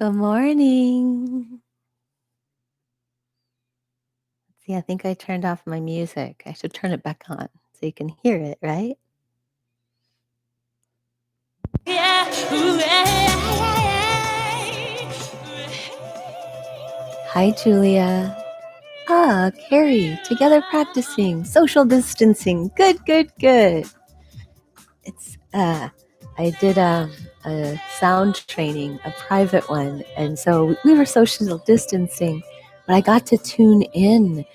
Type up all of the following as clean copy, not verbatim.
Good morning. See, I think I turned off my music. I should turn it back on so you can hear it, right? Hi, Julia. Carrie, together practicing social distancing. Good, good, good. I did a sound training, a private one, and so we were social distancing, but I got to tune in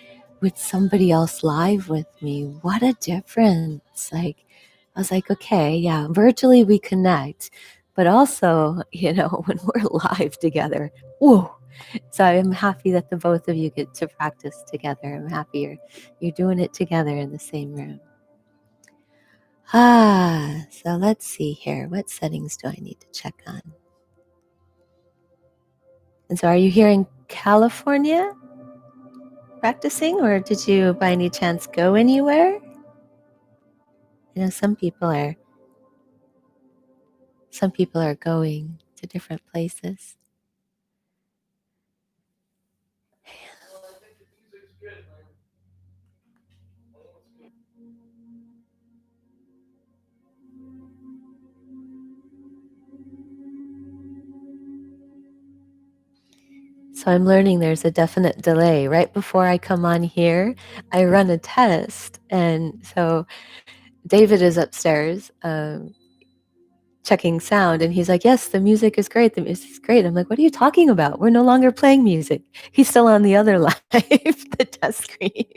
with somebody else live with me. What a difference. I was like, okay, yeah, virtually we connect, but also, when we're live together, whoa. So I'm happy that the both of you get to practice together. I'm happy you're doing it together in the same room. So let's see here. What settings do I need to check on? And so are you here in California practicing, or did you by any chance go anywhere? Some people are going to different places. So I'm learning there's a definite delay. Right before I come on here, I run a test. And so David is upstairs checking sound, and he's like, yes, the music is great. The music is great. I'm like, what are you talking about? We're no longer playing music. He's still on the other live, the test screen.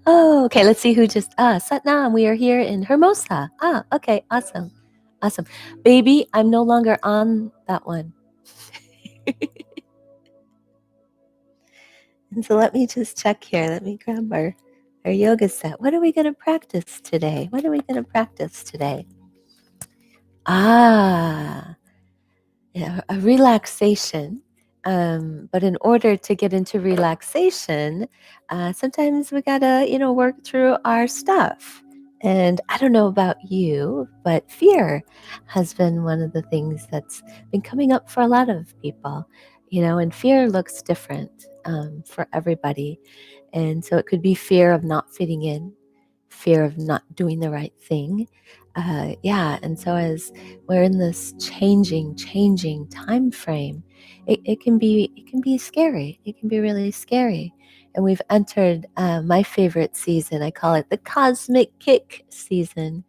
Oh, okay. Let's see who just, Satnam, we are here in Hermosa. Okay. Awesome. Awesome. Baby, I'm no longer on that one. And so let me just check here. Let me grab our yoga set. What are we going to practice today? Yeah, a relaxation. But in order to get into relaxation, sometimes we gotta, work through our stuff. And I don't know about you, but fear has been one of the things that's been coming up for a lot of people, and fear looks different for everybody. And so it could be fear of not fitting in, fear of not doing the right thing. And so as we're in this changing time frame, it can be scary. It can be really scary. And we've entered my favorite season. I call it the cosmic kick season,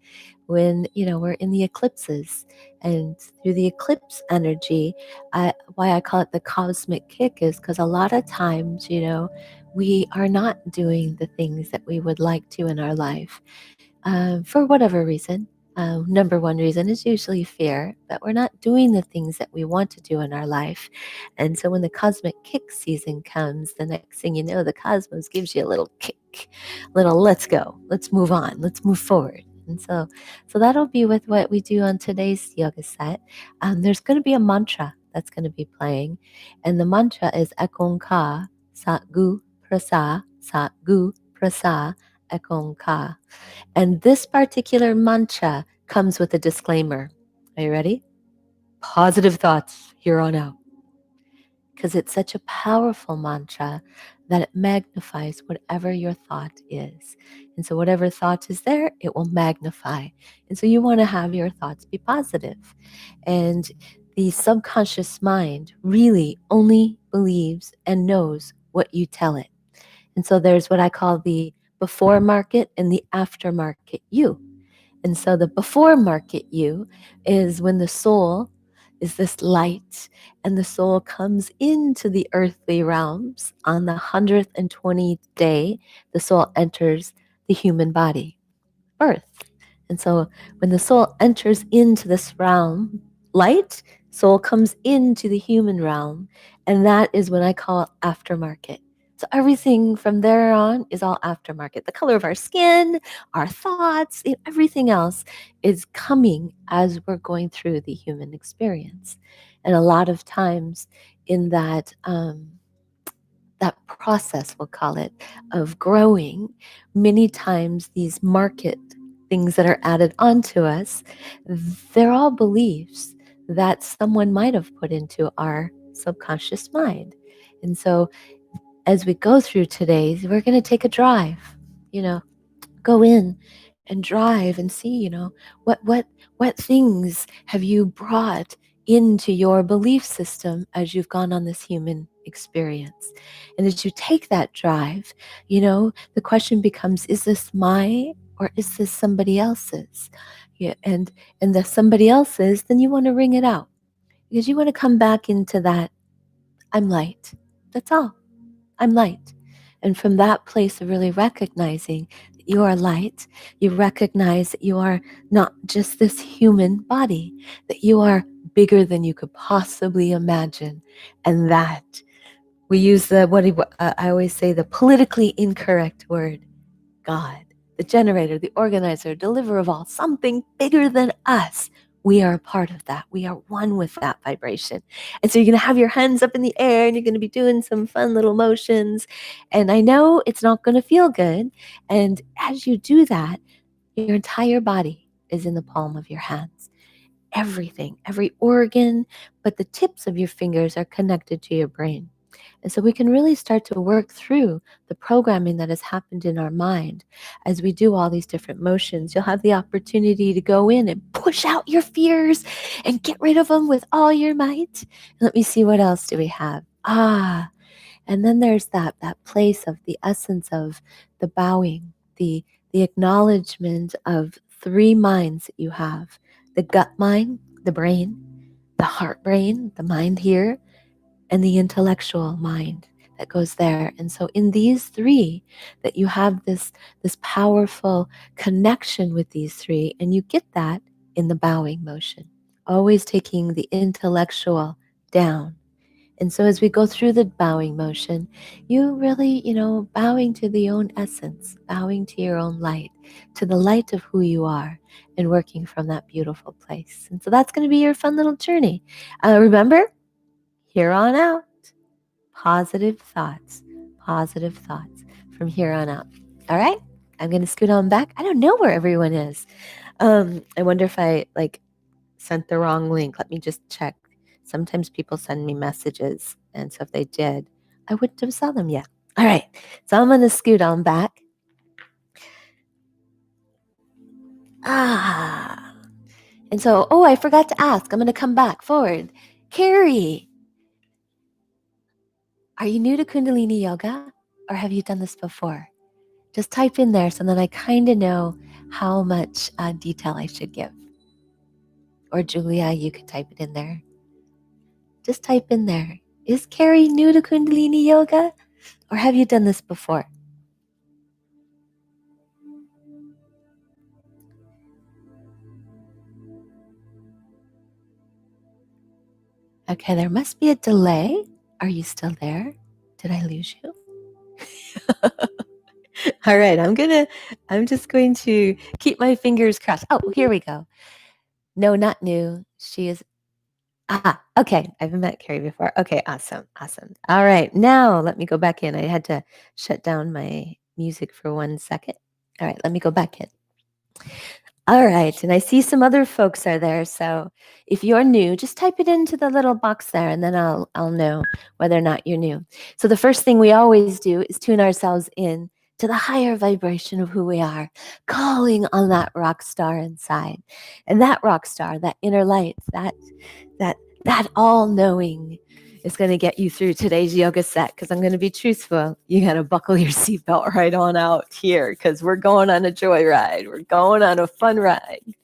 when we're in the eclipses, and through the eclipse energy. Why I call it the cosmic kick is because a lot of times, we are not doing the things that we would like to in our life, for whatever reason. Number one reason is usually fear, but we're not doing the things that we want to do in our life. And so when the cosmic kick season comes, the next thing you know, the cosmos gives you a little kick, little let's go, let's move on, let's move forward. And so that'll be with what we do on today's yoga set. There's going to be a mantra that's going to be playing, and the mantra is Ekon Ka Sat Gu Prasa Sat Gu Prasa Ekon Ka. And this particular mantra comes with a disclaimer. Are you ready? Positive thoughts here on out. Because it's such a powerful mantra that it magnifies whatever your thought is. And so whatever thought is there, it will magnify. And so you want to have your thoughts be positive. And the subconscious mind really only believes and knows what you tell it. And so there's what I call the before market and the after market you. And so the before market you is when the soul is this light, and the soul comes into the earthly realms on the 120th day. The soul enters the human body, birth. And so when the soul enters into this realm, light, soul comes into the human realm, and that is when I call aftermarket. So everything from there on is all aftermarket. The color of our skin, our thoughts, everything else is coming as we're going through the human experience. And a lot of times in that process, we'll call it, of growing, many times these market things that are added onto us, they're all beliefs that someone might have put into our subconscious mind. And so as we go through today, we're going to take a drive, go in and drive and see, what things have you brought into your belief system as you've gone on this human experience. And as you take that drive, the question becomes, is this my or is this somebody else's? Yeah, and the somebody else's, then you want to ring it out because you want to come back into that I'm light. That's all. I'm light. And from that place of really recognizing that you are light, you recognize that you are not just this human body, that you are bigger than you could possibly imagine. And that we use I always say the politically incorrect word, God, the generator, the organizer, deliverer of all, something bigger than us. We are a part of that. We are one with that vibration. And so you're going to have your hands up in the air and you're going to be doing some fun little motions. And I know it's not going to feel good. And as you do that, your entire body is in the palm of your hands. Everything, every organ, but the tips of your fingers are connected to your brain. And so we can really start to work through the programming that has happened in our mind as we do all these different motions. You'll have the opportunity to go in and push out your fears and get rid of them with all your might. Let me see, what else do we have? And then there's that place of the essence of the bowing, the acknowledgement of three minds that you have: the gut mind, the brain, the heart brain, the mind here, and the intellectual mind that goes there. And so in these three, that you have this powerful connection with these three, and you get that in the bowing motion, always taking the intellectual down. And so as we go through the bowing motion, you really, bowing to the own essence, bowing to your own light, to the light of who you are, and working from that beautiful place. And so that's going to be your fun little journey. Remember, here on out, positive thoughts from here on out. All right, I'm going to scoot on back. I don't know where everyone is. I wonder if I sent the wrong link. Let me just check. Sometimes people send me messages, and so if they did, I wouldn't have saw them yet. All right, so I'm going to scoot on back. And so, I forgot to ask. I'm going to come back forward. Carrie, are you new to Kundalini Yoga, or have you done this before? Just type in there so then I kind of know how much detail I should give. Or Julia, you could type it in there. Just type in there. Is Carrie new to Kundalini Yoga, or have you done this before? Okay, there must be a delay. Are you still there? Did I lose you? All right, I'm just going to keep my fingers crossed. Oh, here we go. No, not new. She is. Okay. I've met Carrie before. Okay, awesome. All right, now let me go back in. I had to shut down my music for 1 second. All right, let me go back in. All right, and I see some other folks are there. So if you're new, just type it into the little box there, and then I'll know whether or not you're new. So the first thing we always do is tune ourselves in to the higher vibration of who we are, calling on that rock star inside, and that rock star, that inner light, that all-knowing is going to get you through today's yoga set. Because I'm going to be truthful, you got to buckle your seatbelt right on out here, because we're going on a joyride. We're going on a fun ride.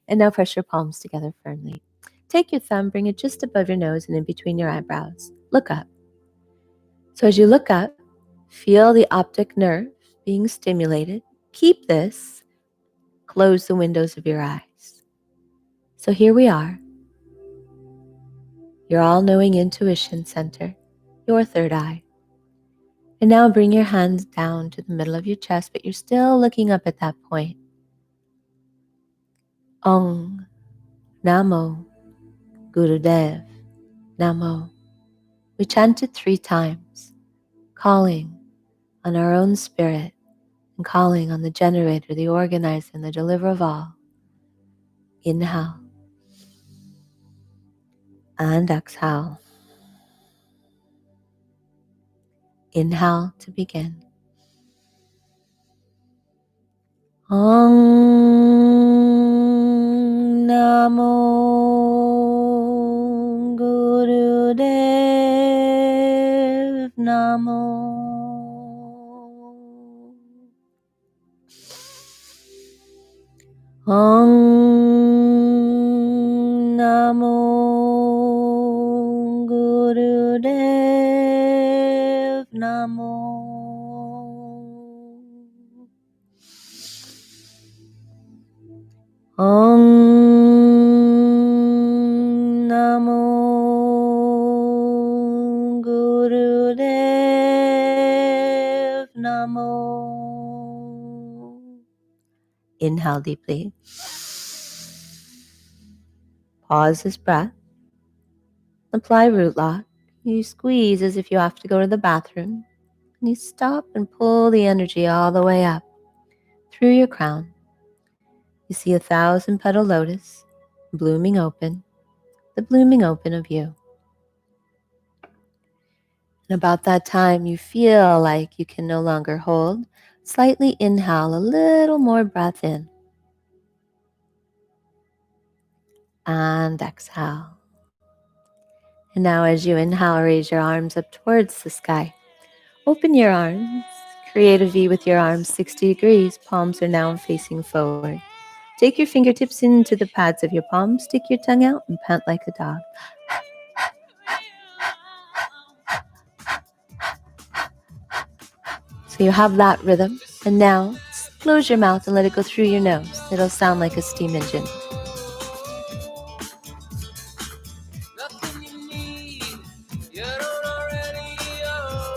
And now press your palms together firmly. Take your thumb, bring it just above your nose and in between your eyebrows. Look up. So as you look up, feel the optic nerve being stimulated. Keep this. Close the windows of your eyes. So here we are. Your all-knowing intuition center, your third eye. And now bring your hands down to the middle of your chest, but you're still looking up at that point. Ong, Namo, Gurudev, Namo. We chant it 3 times, calling on our own spirit and calling on the generator, the organizer, and the deliverer of all. Inhale. And exhale. Inhale to begin. Om Namo Gurudev Namo. Om Namo Gurudev Namo. Om Namo Gurudev Namo. Inhale deeply. Pause this breath. Apply root lock. You squeeze as if you have to go to the bathroom. And you stop and pull the energy all the way up through your crown. You see 1,000-petal lotus blooming open, the blooming open of you. And about that time, you feel like you can no longer hold. Slightly inhale a little more breath in. And exhale. And now as you inhale, raise your arms up towards the sky. Open your arms. Create a V with your arms 60 degrees. Palms are now facing forward. Take your fingertips into the pads of your palms. Stick your tongue out and pant like a dog. So you have that rhythm. And now close your mouth and let it go through your nose. It'll sound like a steam engine.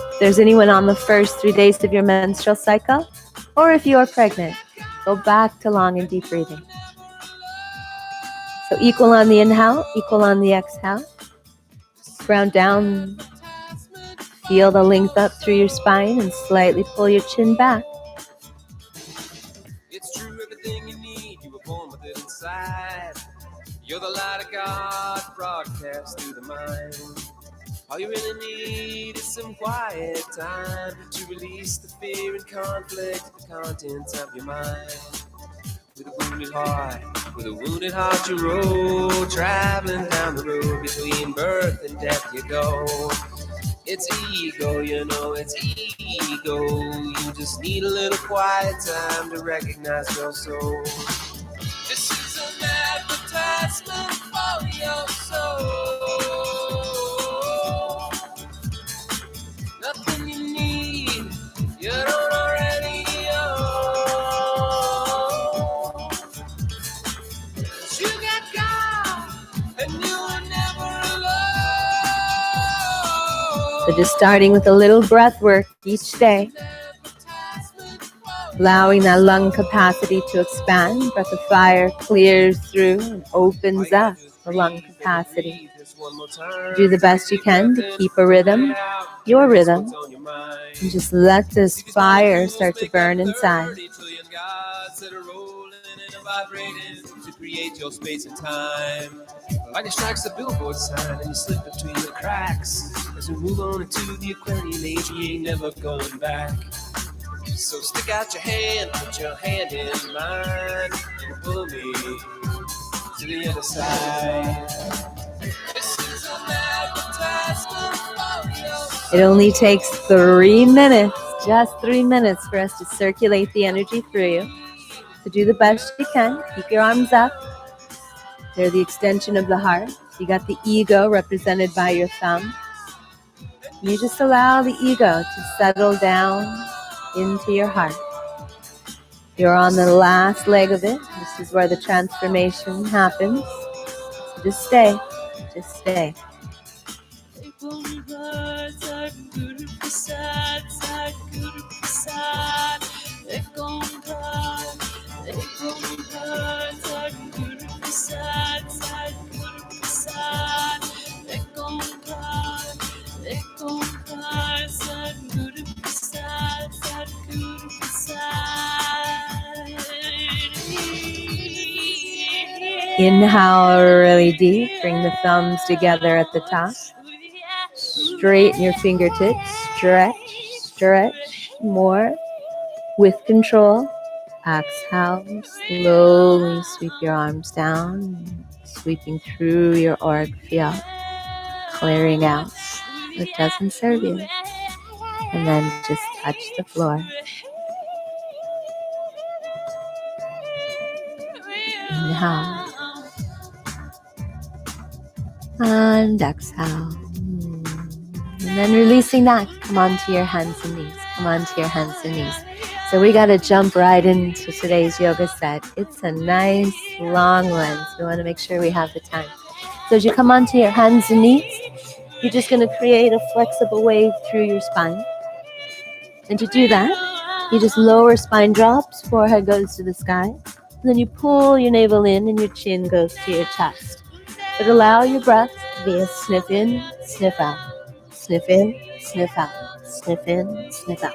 If there's anyone on the first 3 days of your menstrual cycle, or if you are pregnant, go back to long and deep breathing. So equal on the inhale, equal on the exhale. Ground down. Feel the length up through your spine and slightly pull your chin back. It's true, everything you need, you were born with it inside. You're the light of God, broadcast through the mind. All you really need is some quiet time to release the fear and conflict, the contents of your mind. With a wounded heart you roll, traveling down the road between birth and death you go. It's ego, you know, it's ego. You just need a little quiet time to recognize your soul. This is an advertisement for your soul. Nothing you need, you don't already own. You got God, and you are never alone. So just starting with a little breath work each day. Allowing that lung capacity to expand. Breath of fire clears through and opens up the lung capacity. Do the best you can to keep a rhythm, your rhythm, and just let this fire start to burn inside. To create your space and time. Lightning strikes the billboard sign and you slip between the cracks. As we move on into the Aquarian age, we ain't never going back. So stick out your hand, put your hand in mine, and pull me to the other side. This is an advertisement for your It only takes 3 minutes, just 3 minutes for us to circulate the energy through you. So do the best you can. Keep your arms up. They're the extension of the heart. You got the ego represented by your thumb. You just allow the ego to settle down into your heart. You're on the last leg of it. This is where the transformation happens. So just stay. Just stay. Inhale really deep. Bring the thumbs together at the top. Straighten your fingertips. Stretch, stretch more with control. Exhale. Slowly sweep your arms down, sweeping through your auric field, clearing out what doesn't serve you. And then just touch the floor. Inhale. And exhale. And then releasing that, come onto your hands and knees. Come onto your hands and knees. So we got to jump right into today's yoga set. It's a nice long one, so we want to make sure we have the time. So as you come onto your hands and knees, you're just going to create a flexible wave through your spine. And to do that, you just lower spine drops, forehead goes to the sky. And then you pull your navel in and your chin goes to your chest. But allow your breath to be a sniff in, sniff out. Sniff in, sniff out. Sniff in, sniff out.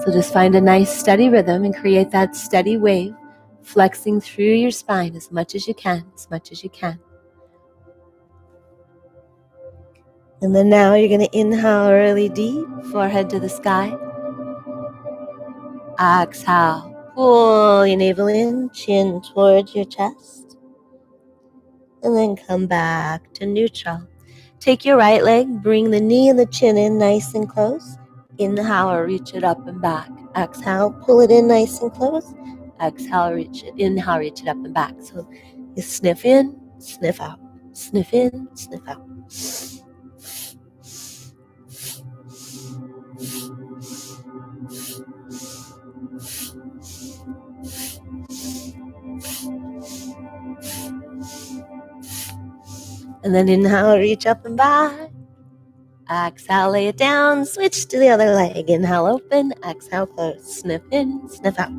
So just find a nice steady rhythm and create that steady wave, flexing through your spine as much as you can, as much as you can. And then now you're going to inhale really deep, forehead to the sky. Exhale, pull your navel in, chin towards your chest. And then come back to neutral. Take your right leg, bring the knee and the chin in nice and close. Inhale, reach it up and back. Exhale, pull it in nice and close. Exhale, reach it. Inhale, reach it up and back. So you sniff in, sniff out. Sniff in, sniff out. And then inhale, reach up and back. Exhale, lay it down, switch to the other leg. Inhale, open, exhale, close. Sniff in, sniff out.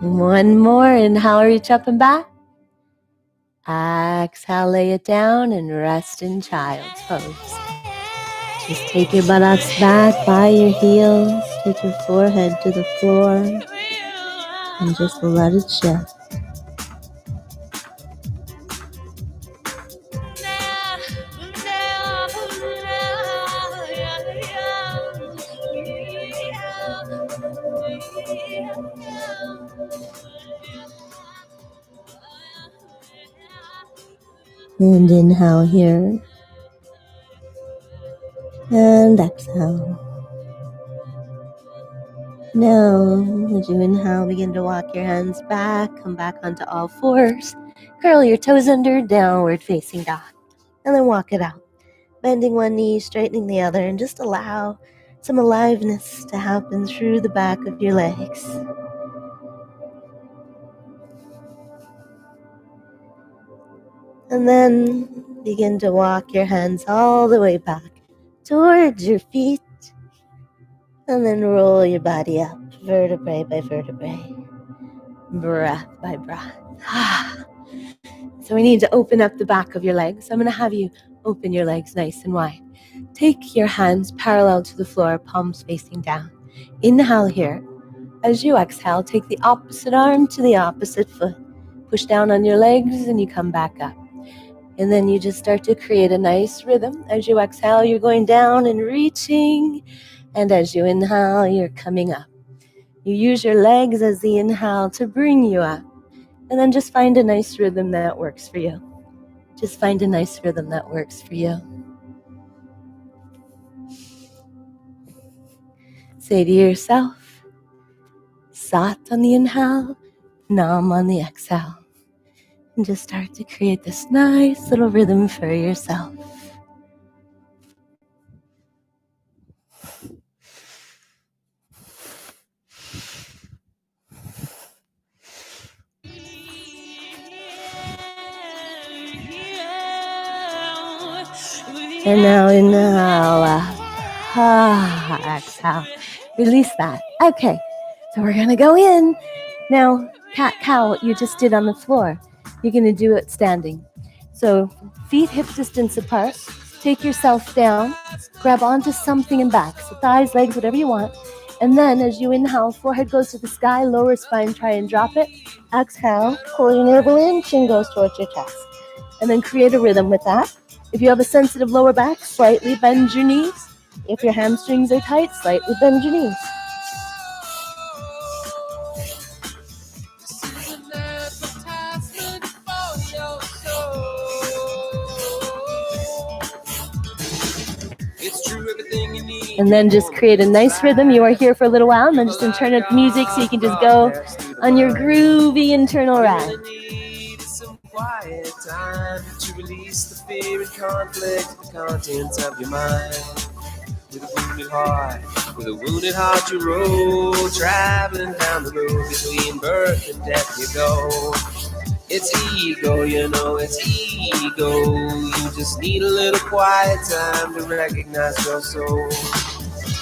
One more, inhale, reach up and back. Exhale, lay it down and rest in child's pose. Just take your buttocks back by your heels, take your forehead to the floor, and just let it shift. And inhale here, and exhale. Now, as you inhale, begin to walk your hands back, come back onto all fours, curl your toes under, downward facing dog, and then walk it out. Bending one knee, straightening the other, and just allow some aliveness to happen through the back of your legs. And then begin to walk your hands all the way back towards your feet. And then roll your body up, vertebrae by vertebrae, breath by breath. So we need to open up the back of your legs. I'm going to have you open your legs nice and wide. Take your hands parallel to the floor, palms facing down. Inhale here. As you exhale, take the opposite arm to the opposite foot. Push down on your legs and you come back up. And then you just start to create a nice rhythm. As you exhale, you're going down and reaching. And as you inhale, you're coming up. You use your legs as the inhale to bring you up. And then just find a nice rhythm that works for you. Just find a nice rhythm that works for you. Say to yourself, Sat on the inhale, Nam on the exhale. And just start to create this nice little rhythm for yourself. And now inhale. Exhale. Release that. Okay, so we're going to go in. Now, cat-cow, what you just did on the floor, you're going to do it standing. So feet hip distance apart. Take yourself down. Grab onto something and back. So thighs, legs, whatever you want. And then as you inhale, forehead goes to the sky, lower spine, try and drop it. Exhale, pull your navel in, chin goes towards your chest. And then create a rhythm with that. If you have a sensitive lower back, slightly bend your knees. If your hamstrings are tight, slightly bend your knees. And then just create a nice rhythm. You are here for a little while, and then just turn up music so you can just go on your groovy internal ride. Quiet time to release the fear and conflict, the contents of your mind. With a wounded heart you roll, traveling down the road between birth and death you go. It's ego, you know, it's ego. You just need a little quiet time to recognize your soul.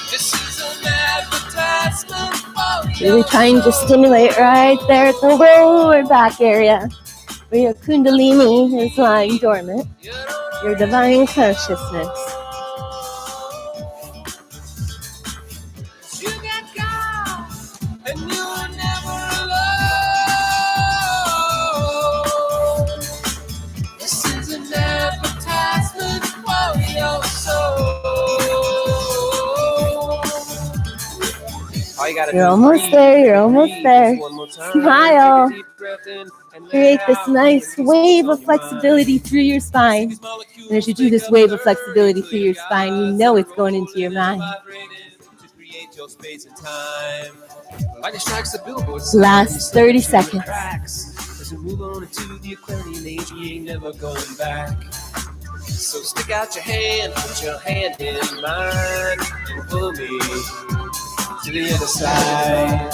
This is an advertisement for really trying to stimulate right there at the lower back area, where your Kundalini is lying dormant, your divine consciousness. You got God, and you were never alone. This is an advertisement for your soul. You're almost there, you're almost there. Smile. Create this nice wave of flexibility through your spine. And as you do this wave of flexibility through your spine, you know it's going into your mind. Last 30 seconds. As we move on into the Aquarian age, we ain't never going back. So stick out your hand, put your hand in mine, and pull me to the other side.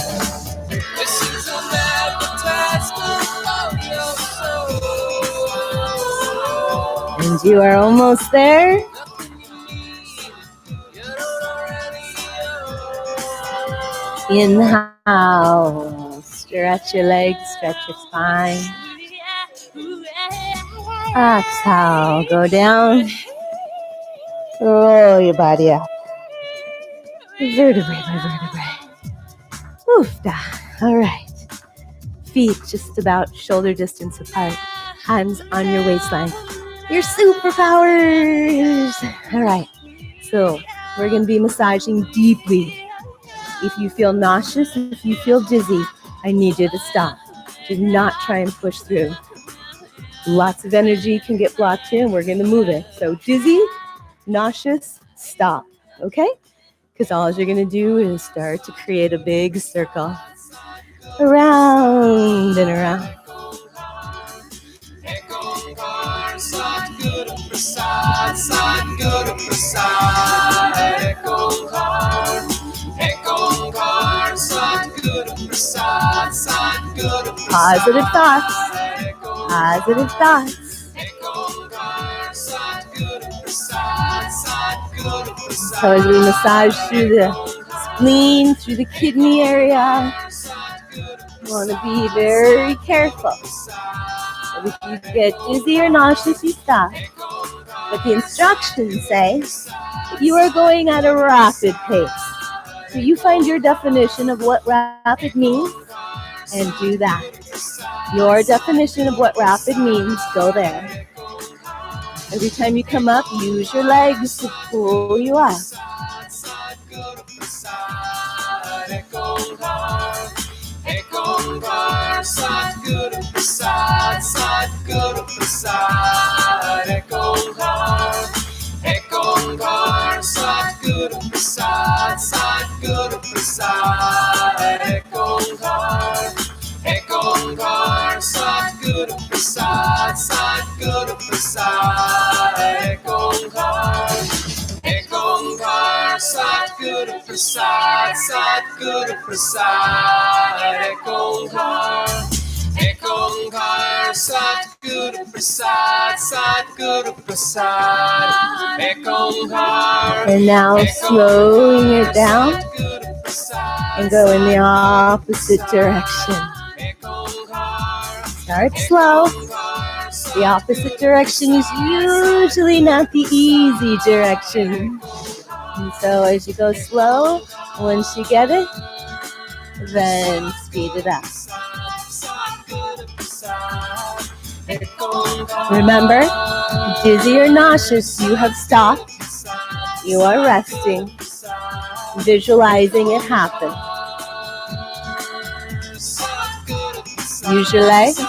This is an advertisement for your soul. And you are almost there. Inhale, stretch your legs, stretch your spine. Exhale, go down. Roll your body up. Vertebrae by vertebrae. Oof-da. All right. Feet just about shoulder distance apart. Hands on your waistline. Your superpowers. All right. So we're going to be massaging deeply. If you feel nauseous, if you feel dizzy, I need you to stop. Do not try and push through. Lots of energy can get blocked here, and we're going to move it. So dizzy, nauseous, stop. Okay? Because all you're going to do is start to create a big circle. Around and around. Positive thoughts. Positive thoughts. So as we massage through the spleen, through the kidney area, you want to be very careful. So if you get dizzy or nauseous, you stop. But the instructions say that you are going at a rapid pace. So you find your definition of what rapid means and do that. Your definition of what rapid means, go there. Every time you come up, use your legs to pull you up. Satguru Prasad, Satguru Prasad. And now slowing it down and go in the opposite direction. Start slow. The opposite direction is usually not the easy direction. And so as you go slow, once you get it, then speed it up. Remember, dizzy or nauseous, you have stopped. You are resting, visualizing it happen. Use your legs.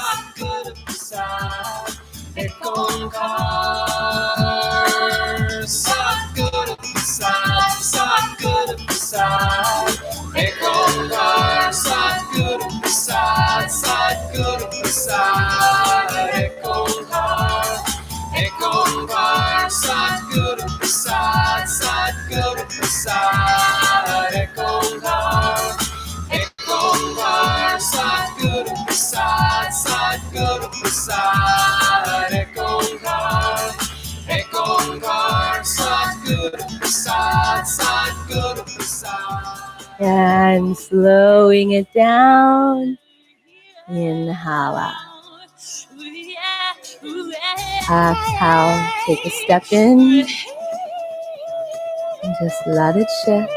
And slowing it down. Inhale out. Exhale. Take a step in. And just let it shift.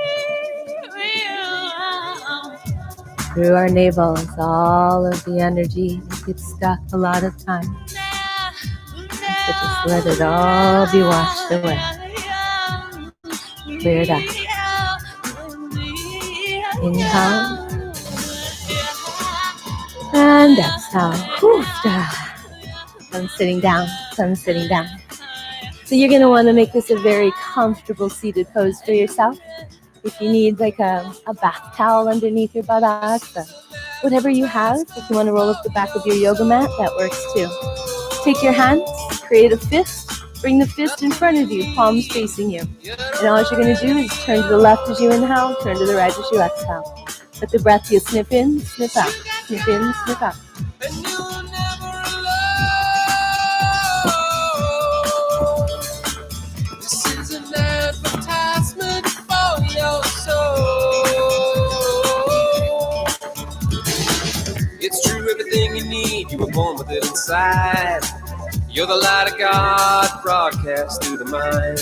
Through our navels, all of the energy that gets stuck a lot of times. So just let it all be washed away. Cleared up. Inhale. And exhale. Sun sitting down. Sun sitting down. So you're going to want to make this a very comfortable seated pose for yourself. If you need like a bath towel underneath your buttocks, whatever you have, if you want to roll up the back of your yoga mat, that works too. Take your hands, create a fist, bring the fist in front of you, palms facing you. And all you're going to do is turn to the left as you inhale, turn to the right as you exhale. Let the breath be a snip in, snip out, snip in, snip out. Everything you need, you were born with it inside. You're the light of God broadcast through the mind.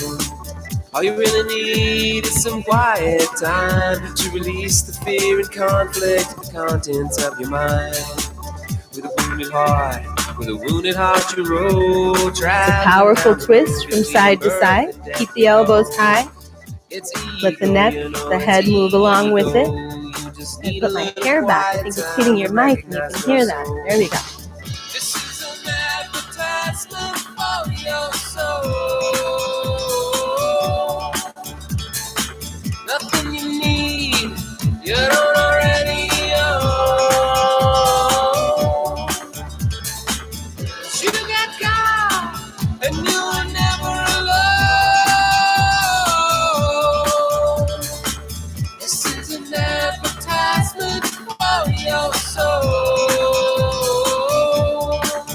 All you really need is some quiet time to release the fear and conflict, the contents of your mind. With a wounded heart you roll. It's a powerful twist from side to side. Keep the elbows high. Let the neck, the head move along with it. I put my hair back. I think it's hitting your mic and you can hear that. There we go. This is an advertisement for your soul. Nothing you need, you don't already own. You got God, and you are never alone. This is an advertisement for your soul.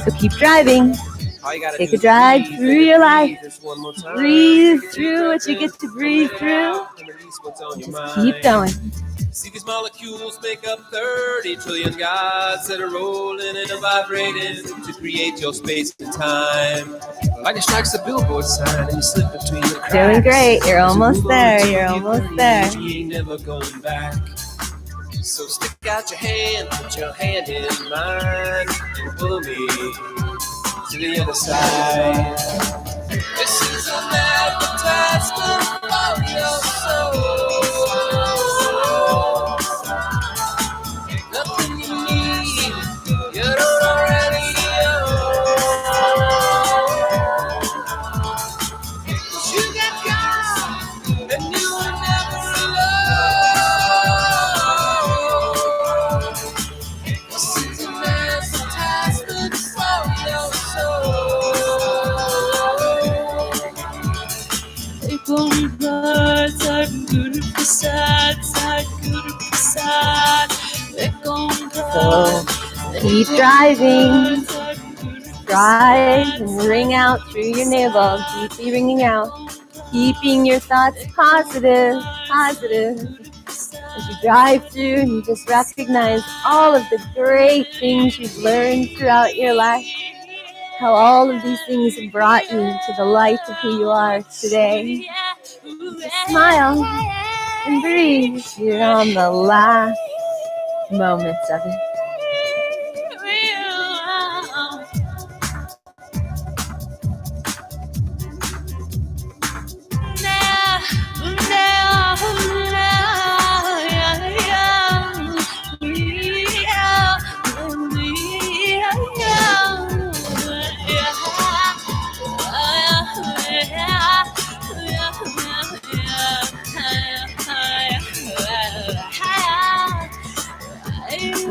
So keep driving. Take a drive through your life. Breathe through what you get to breathe through. Just keep going. See, these molecules make up 30 trillion gods that are rolling and vibrating to create your space and time. Like it strikes a billboard sign and you slip between the cracks. Doing great. You're almost there. You're almost there. You ain't never going back. So stick out your hand, put your hand in mine, and pull me to the other side. This is an advertisement for your soul. Nothing you need, you don't already own. You got God, and you are never alone. This is an advertisement for your So keep driving. drive and ring out through your navel, deeply ringing out, keeping your thoughts positive, positive. As you drive through and you just recognize all of the great things you've learned throughout your life, how all of these things have brought you to the light of who you are today. Just smile and breathe. You're on the last moments of it.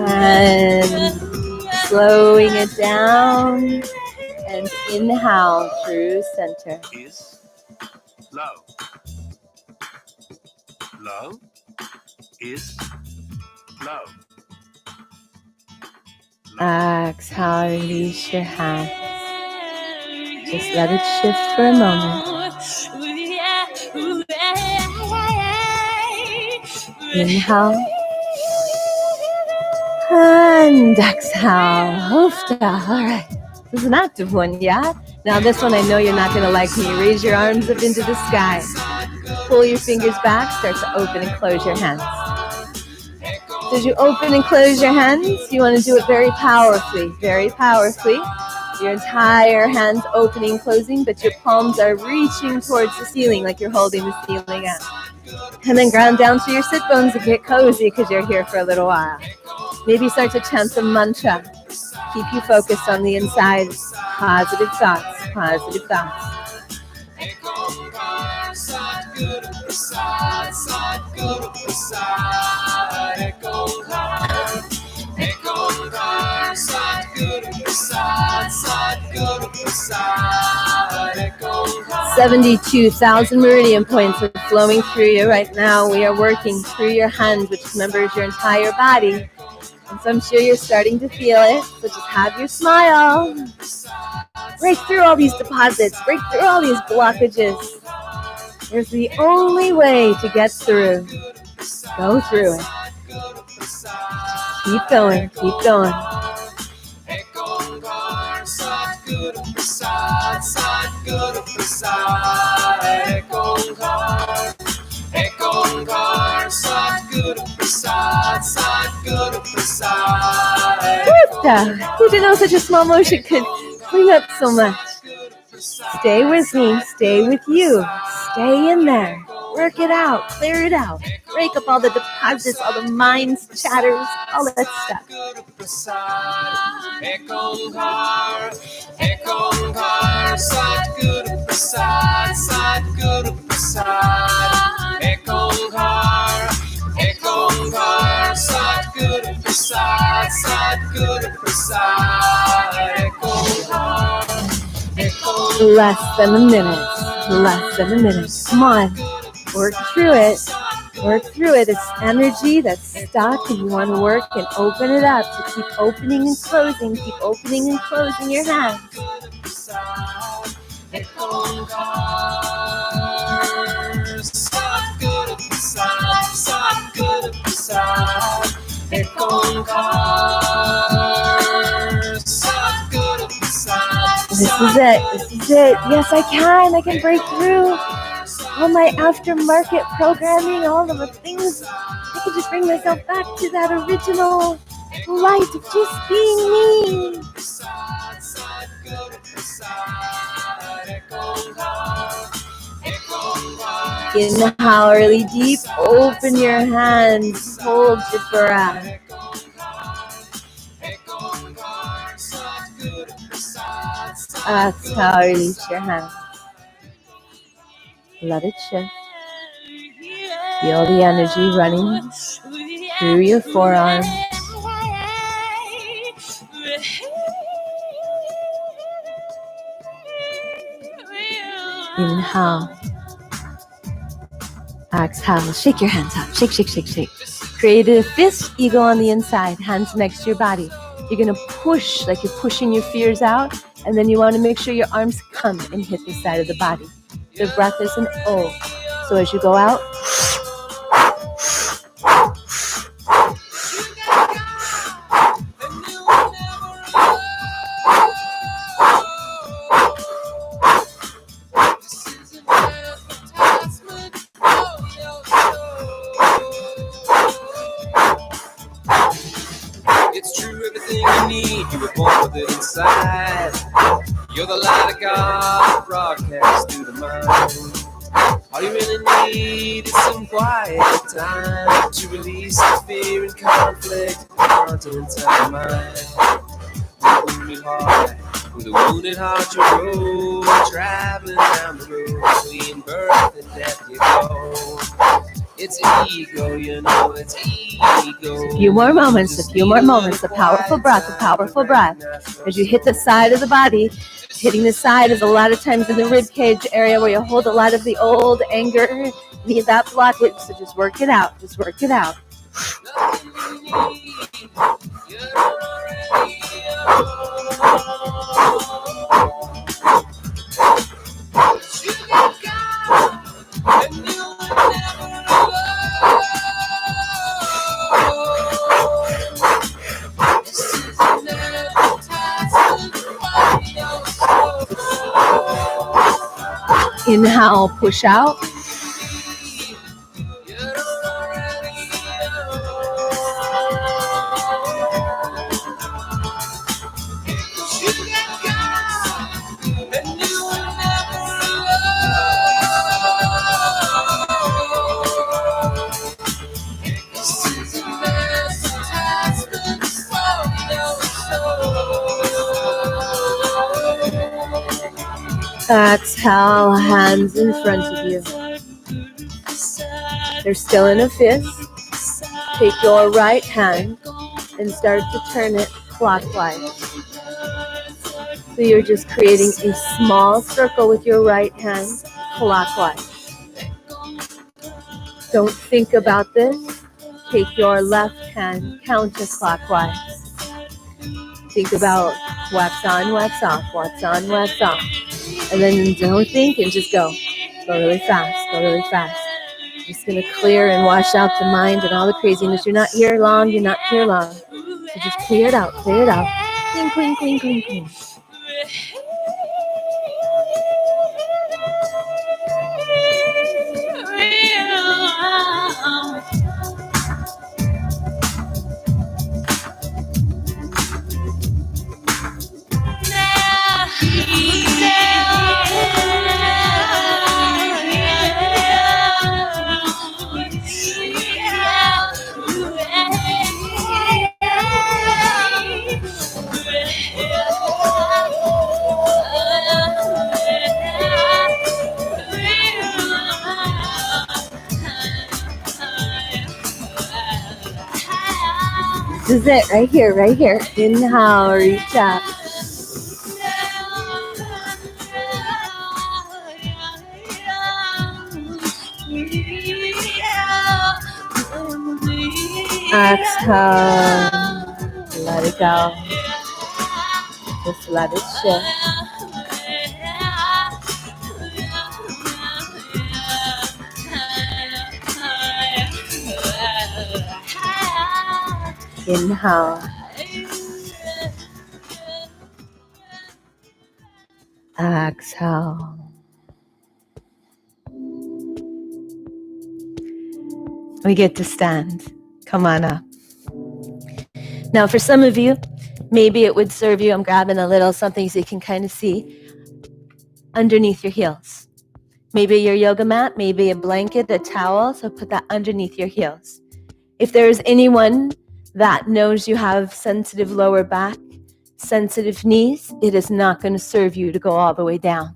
And slowing it down and inhale through center. Is love. Love is love. Exhale, release your hands. Just let it shift for a moment. Inhale. And exhale. Hoofda. All right. This is an active one, yeah? Now this one I know you're not going to like me. Raise your arms up into the sky. Pull your fingers back. Start to open and close your hands. So as you open and close your hands, you want to do it very powerfully. Very powerfully. Your entire hands opening and closing, but your palms are reaching towards the ceiling like you're holding the ceiling up. And then ground down to your sit bones and get cozy because you're here for a little while. Maybe start to chant some mantra. Keep you focused on the inside. Positive thoughts, positive thoughts. Sadguru 72,000 meridian points are flowing through you right now. We are working through your hands, which members your entire body. And so I'm sure you're starting to feel it. So just have your smile. Break through all these deposits. Break through all these blockages. There's the only way to get through. Go through it. Keep going. Keep going. Did you know such a small motion could bring up so much? Stay with me. Stay with you. Stay in there. Work it out. Clear it out. Break up all the deposits, all the minds, chatters, all that stuff. Less than a minute. Less than a minute. Come on. Work through it. Work through it. It's energy that's stuck and you want to work and open it up. So keep opening and closing. Keep opening and closing your hands. This is it. This is it. Yes, I can. I can break through all my aftermarket programming, all of the things. I can just bring myself back to that original light of just being me. Inhale really deep. Open your hands. Hold your breath. Exhale, release your hands. Let it shift. Feel the energy running through your forearms. Inhale. Exhale. Shake your hands out. Shake, shake, shake, shake. Create a fist, ego on the inside, hands next to your body. You're going to push, like you're pushing your fears out. And then you want to make sure your arms come and hit the side of the body. The breath is an O. So as you go out, It's true, everything you need, you were born with it inside. You're the light of God, broadcast through the mind. All you really need is some quiet time to release the fear and conflict haunting inside your mind. With a wounded heart you roll, traveling down the road, between birth and death you go. It's ego, you know, it's ego. a few more moments, a powerful breath, As you hit the side of the body, hitting the side is a lot of times in the rib cage area where you hold a lot of the old anger, need that blockage, so just work it out, Inhale, push out. Exhale, hands in front of you. They're still in a fist. Take your right hand and start to turn it clockwise. So you're just creating a small circle with your right hand clockwise. Don't think about this. Take your left hand counterclockwise. Think about wax on, wax off, wax on, wax off. And then don't think and just go. Go really fast. Just going to clear and wash out the mind and all the craziness. You're not here long. So just clear it out. Clean. This is it, right here. Inhale, reach up. Exhale, let it go. Just let it shift. Inhale. Exhale. We get to stand. Come on up. Now, for some of you, maybe it would serve you. I'm grabbing a little something so you can kind of see underneath your heels. Maybe your yoga mat, maybe a blanket, a towel. So put that underneath your heels. If there is anyone that knows you have sensitive lower back, sensitive knees, it is not going to serve you to go all the way down.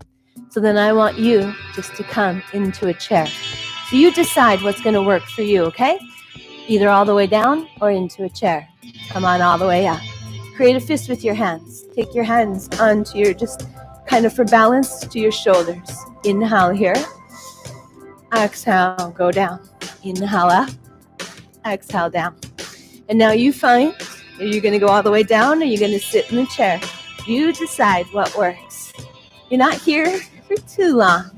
So then I want you just to come into a chair. So you decide what's going to work for you, okay? Either all the way down or into a chair. Come on all the way up. Create a fist with your hands. Take your hands onto your, just kind of for balance, to your shoulders. Inhale here. Exhale, go down. Inhale up. Exhale down. And now you find Are you going to go all the way down, or are you going to sit in the chair? You decide what works. You're not here for too long,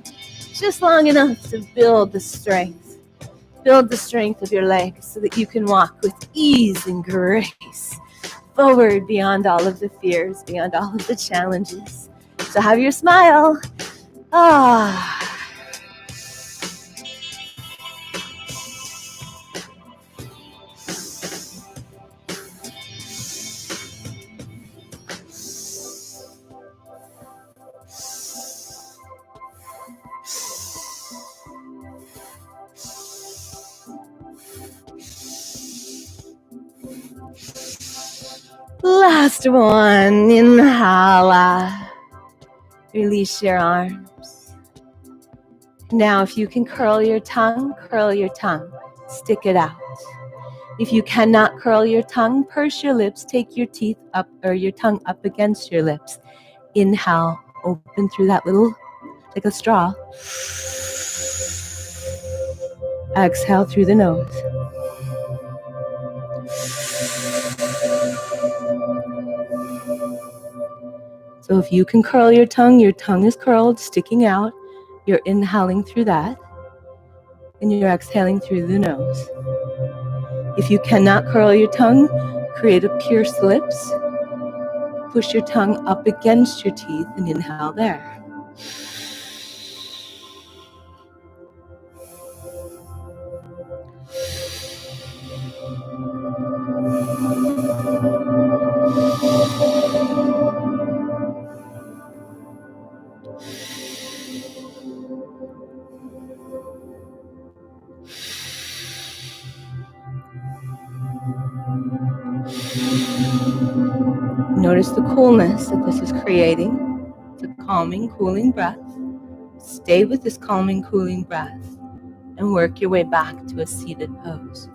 just long enough to build the strength. Build the strength of your legs so that you can walk with ease and grace forward beyond all of the fears, beyond all of the challenges. So have your smile. Last one. Inhala. Release your arms. Now, if you can curl your tongue, curl your tongue. Stick it out. If you cannot curl your tongue, purse your lips. Take your teeth up, or your tongue up against your lips. Inhale, open through that little, like a straw. Exhale through the nose. So if you can curl your tongue is curled, sticking out. You're inhaling through that, and you're exhaling through the nose. If you cannot curl your tongue, create a pierced lips. Push your tongue up against your teeth and inhale there. Notice the coolness that this is creating. It's a calming, cooling breath. Stay with this calming, cooling breath and work your way back to a seated pose.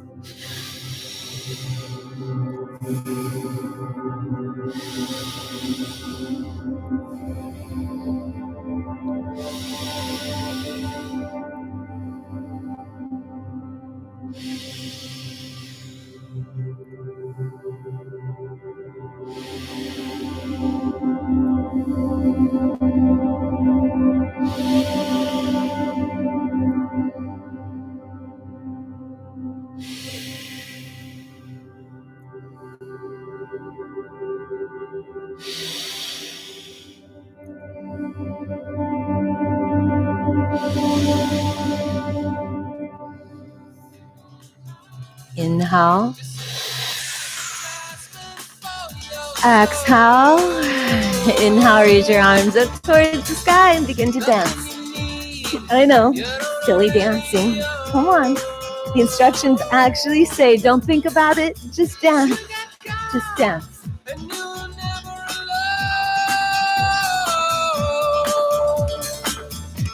Inhale. Exhale. Inhale, raise your arms up towards the sky and begin to dance. I know, silly dancing. Come on. The instructions actually say, don't think about it, just dance. Just dance.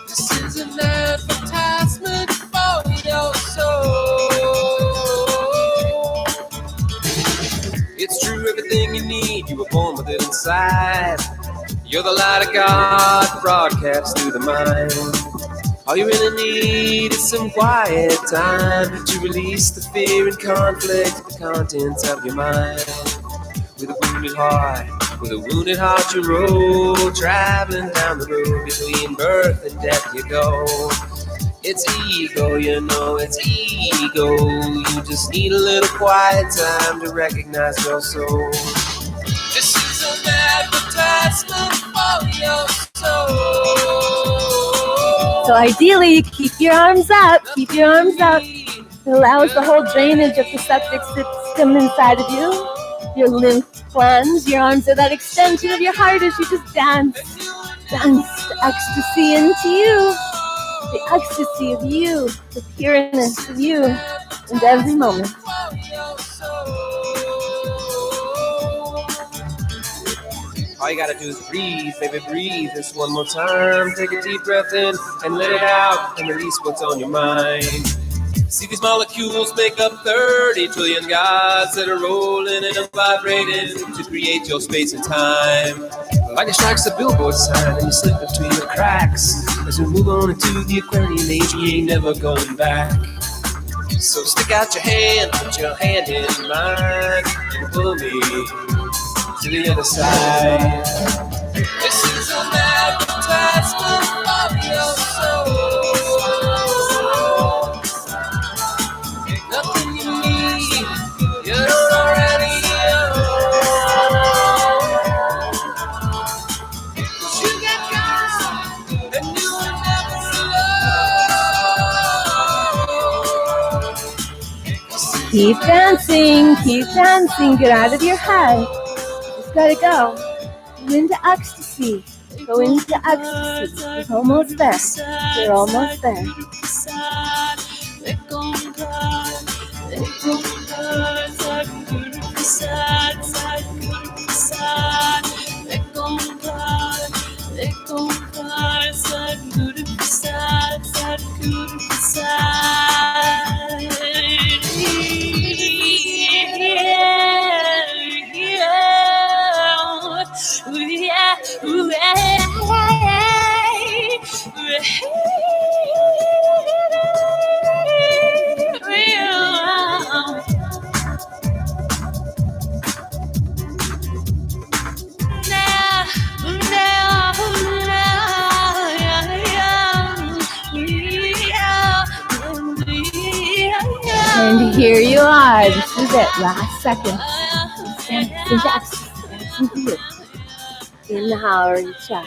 This is an advertisement for your soul. It's true, everything you need, you were born with it inside. You're the light of God, broadcast through the mind. All you really need is some quiet time to release the fear and conflict, the contents of your mind. With a wounded heart you roll, traveling down the road between birth and death you go. It's ego, you know, it's ego. You just need a little quiet time to recognize your soul. This is an advertisement for your soul. So ideally, keep your arms up. Keep your arms up. It allows the whole drainage of the septic system inside of you. Your lymph glands, your arms are that extension of your heart as you just dance. Dance the ecstasy into you. The ecstasy of you. The pureness of you. And every moment. All you gotta do is breathe, baby, breathe. This one more time. Take a deep breath in and let it out and release what's on your mind. See, these molecules make up 30 trillion gods that are rolling and vibrating to create your space and time. Lightning strikes the billboard sign and you slip between the cracks. As we move on into the Aquarian age, we ain't never going back. So stick out your hand, put your hand in mine, and pull me to the other side. This is an advertisement of your soul. Nothing you need, you're already alone. You get gone, and you were never alone. Keep dancing, get out of your head. Just gotta go into ecstasy. Go into ecstasy. It's almost there. You're almost there. And here you are. This is it. Last second. Inhale, reach up.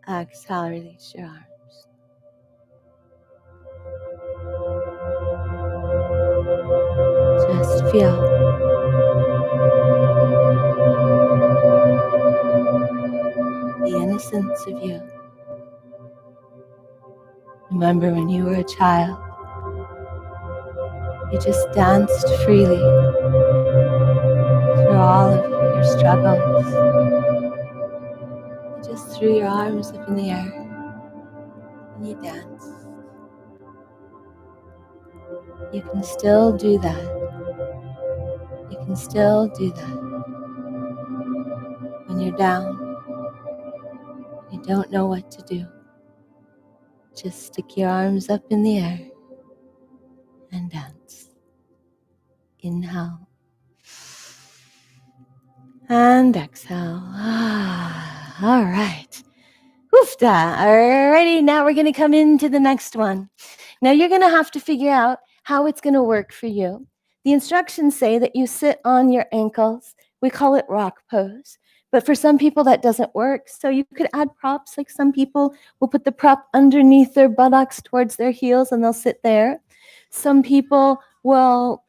Exhale, release your arms. Just feel the innocence of you. Remember when you were a child, you just danced freely through all of your struggles. You just threw your arms up in the air and you danced. You can still do that. You can still do that. When you're down, you don't know what to do. Just stick your arms up in the air and dance. Inhale. And exhale. All right. Oofda. Alrighty, now we're going to come into the next one. Now you're going to have to figure out how it's going to work for you. The instructions say that you sit on your ankles. We call it rock pose. But for some people that doesn't work. So you could add props. Like some people will put the prop underneath their buttocks towards their heels and they'll sit there. Some people will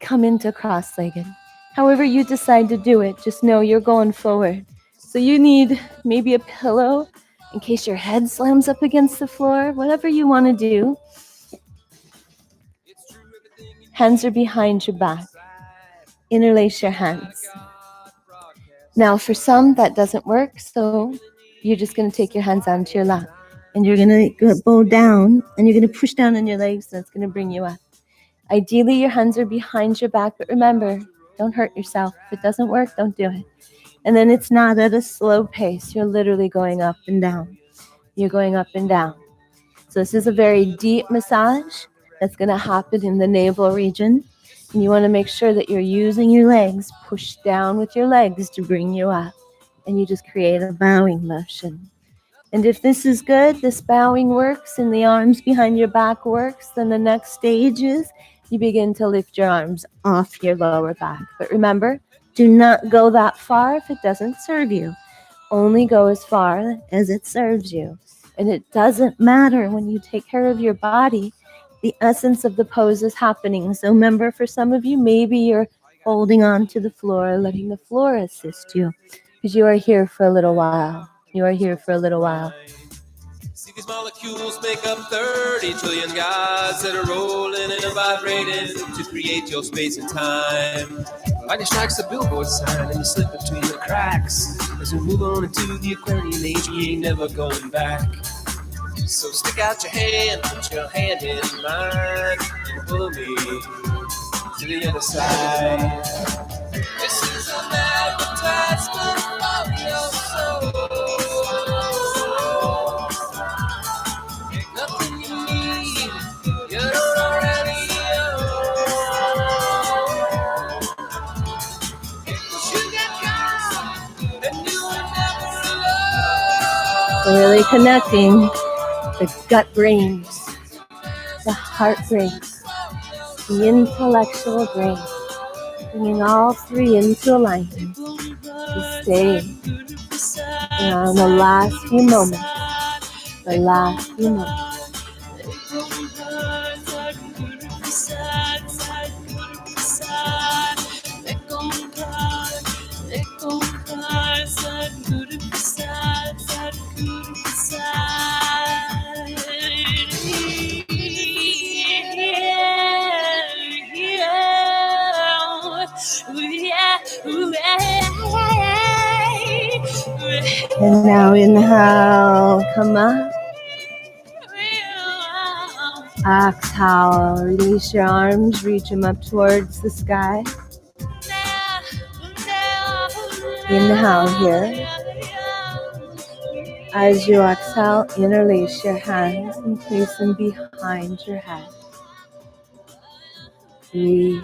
come into cross-legged. However you decide to do it, just know you're going forward. So you need maybe a pillow in case your head slams up against the floor, whatever you want to do. Hands are behind your back. Interlace your hands. Now for some that doesn't work, so you're just going to take your hands onto your lap and you're going to bow down and you're going to push down on your legs and it's going to bring you up. Ideally your hands are behind your back, but remember, don't hurt yourself. If it doesn't work, don't do it. And then it's not at a slow pace. You're literally going up and down. You're going up and down. So this is a very deep massage that's going to happen in the navel region. And you want to make sure that you're using your legs, push down with your legs to bring you up. And you just create a bowing motion. And if this is good, this bowing works and the arms behind your back works, then the next stage is you begin to lift your arms off your lower back. But remember, do not go that far if it doesn't serve you. Only go as far as it serves you. And it doesn't matter when you take care of your body, the essence of the pose is happening. So remember, for some of you, maybe you're holding on to the floor, letting the floor assist you, because you are here for a little while. You are here for a little while. See, these molecules make up 30 trillion gods that are rolling and vibrating to create your space and time. Lightning strikes the billboard sign and you slip between the cracks. As we move on into the Aquarian age, we ain't never going back. So stick out your hand, put your hand in mine, and pull me to the other side. This is an advertisement of your soul. Nothing you Really connecting the gut brains, the heart brains, the intellectual brain, bringing all three into alignment to stay on the last few moments, the last few moments. And now inhale, come up. Exhale, release your arms, reach them up towards the sky. Inhale here. As you exhale, interlace your hands and place them behind your head. Breathe.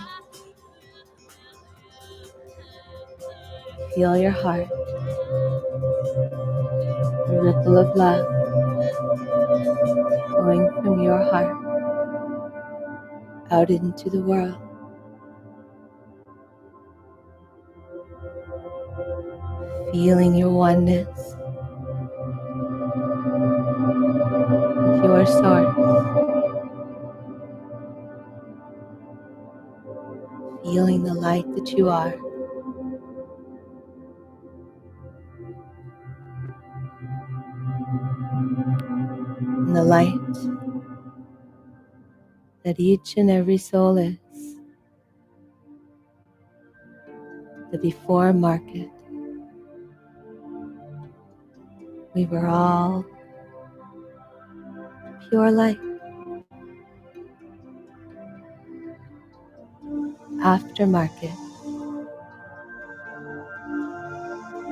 Feel your heart. The ripple of love going from your heart out into the world. Feeling your oneness with your source. Feeling the light that you are. And the light that each and every soul is. That before market, we were all pure light. After market,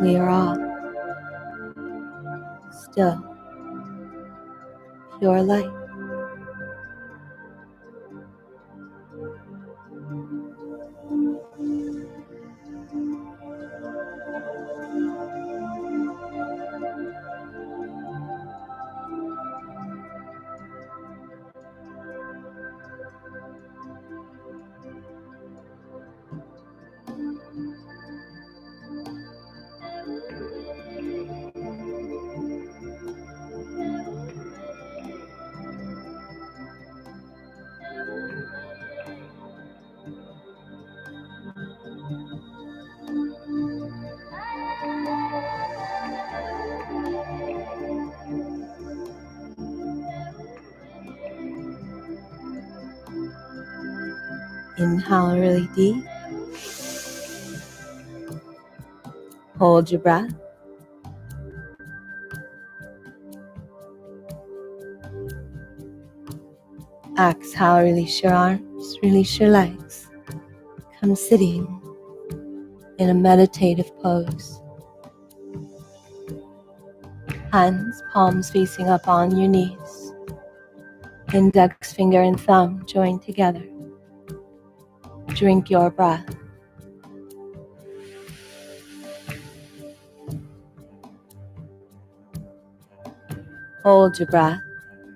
we are all still pure light. Inhale really deep. Hold your breath. Exhale, release your arms, release your legs. Come sitting in a meditative pose. Hands, palms facing up on your knees. Index finger and thumb joined together. Drink your breath. Hold your breath.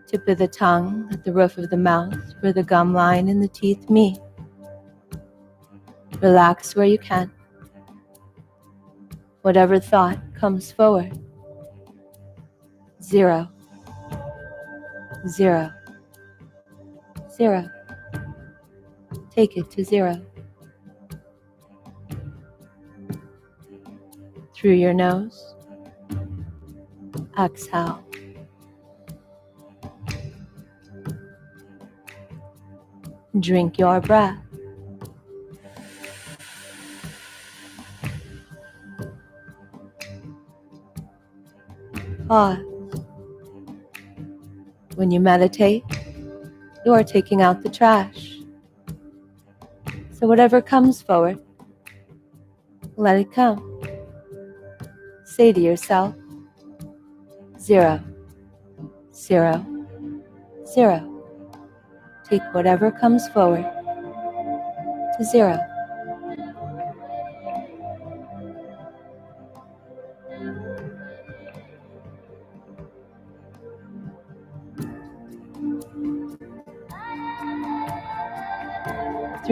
Tip of the tongue at the roof of the mouth where the gum line and the teeth meet. Relax where you can. Whatever thought comes forward. 0, 0, 0. Take it to 0. Through your nose. Exhale. Drink your breath. Pause. When you meditate, you are taking out the trash. So whatever comes forward, let it come. Say to yourself, 0, 0, 0. Take whatever comes forward to 0.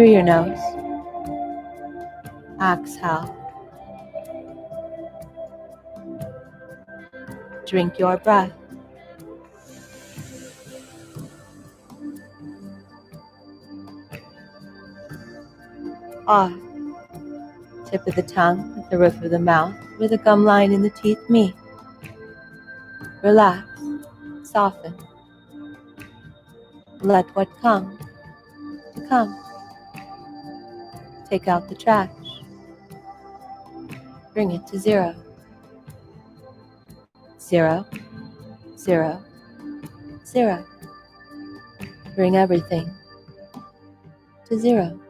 through your nose. Exhale. Drink your breath. Pause. Tip of the tongue at the roof of the mouth where the gum line and the teeth meet. Relax. Soften. Let what comes to come. Take out the trash. Bring it to 0. 0, 0, 0. Bring everything to 0.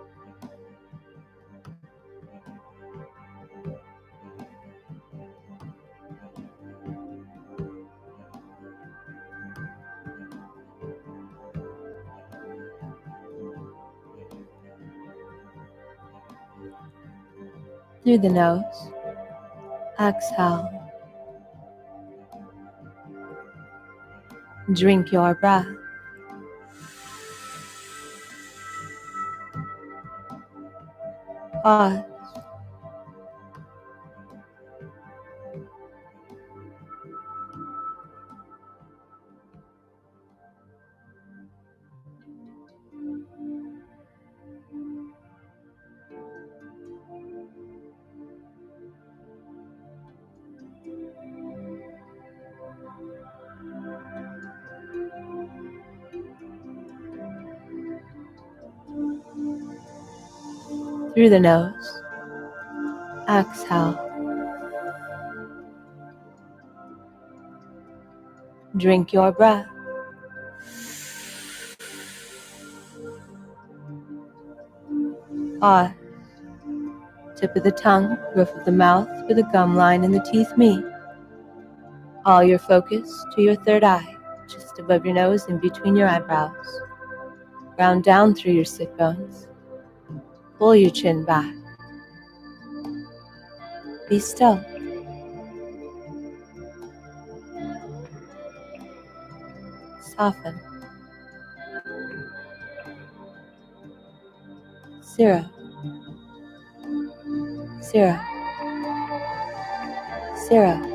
Through the nose. Exhale. Drink your breath. Pause. Through the nose. Exhale. Drink your breath. Pause. Tip of the tongue, roof of the mouth where the gum line and the teeth meet. All your focus to your third eye, just above your nose and between your eyebrows. Ground down through your sit bones. Pull your chin back. Be still. Soften. 0, 0, 0.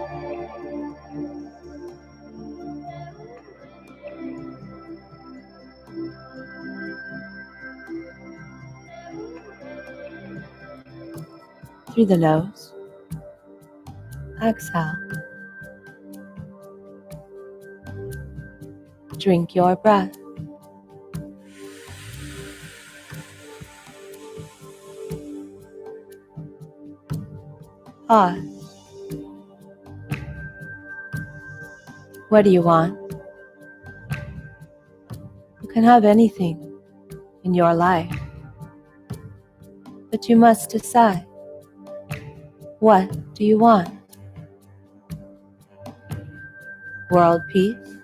Through the nose. Exhale. Drink your breath. Pause. What do you want? You can have anything in your life, but you must decide. What do you want? World peace?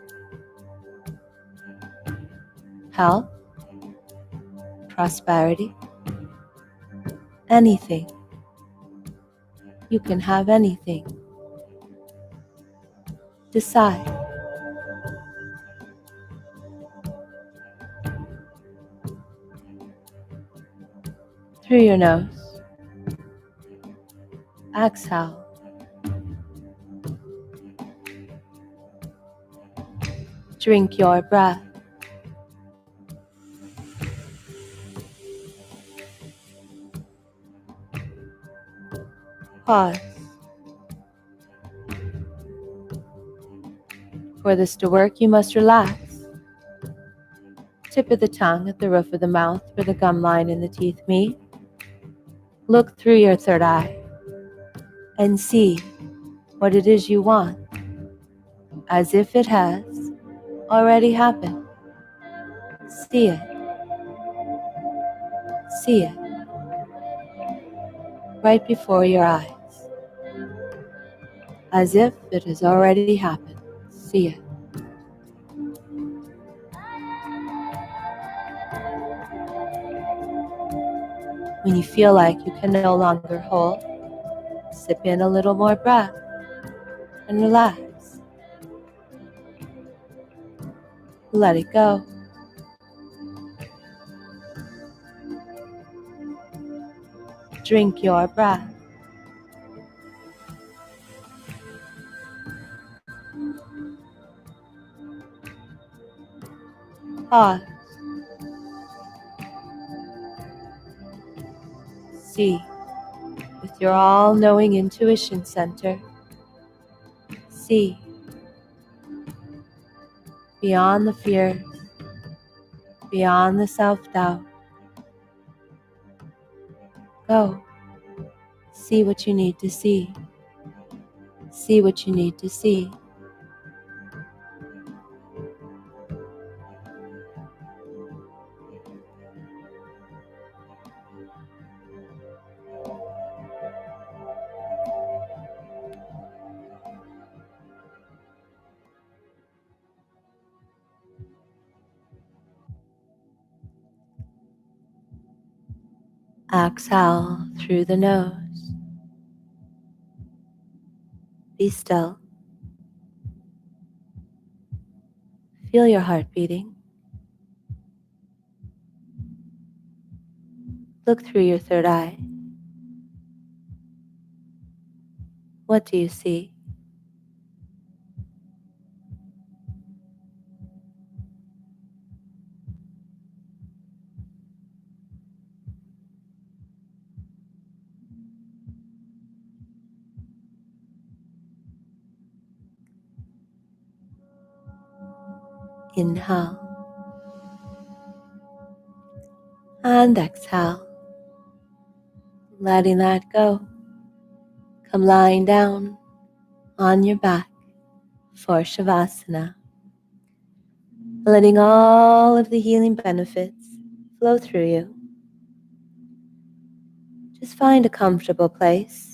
Health? Prosperity? Anything. You can have anything. Decide. Through your nose. Exhale. Drink your breath. Pause. For this to work, you must relax. Tip of the tongue at the roof of the mouth where the gum line and the teeth meet. Look through your third eye and see what it is you want, as if it has already happened. See it. See it. Right before your eyes, as if it has already happened. See it. When you feel like you can no longer hold, sip in a little more breath and relax. Let it go. Drink your breath. Pause. See with your all-knowing intuition center. See beyond the fears, beyond the self-doubt. Go. See what you need to see. See what you need to see. Exhale through the nose. Be still. Feel your heart beating. Look through your third eye. What do you see? Inhale and exhale, letting that go. Come lying down on your back for Shavasana, letting all of the healing benefits flow through you. Just find a comfortable place.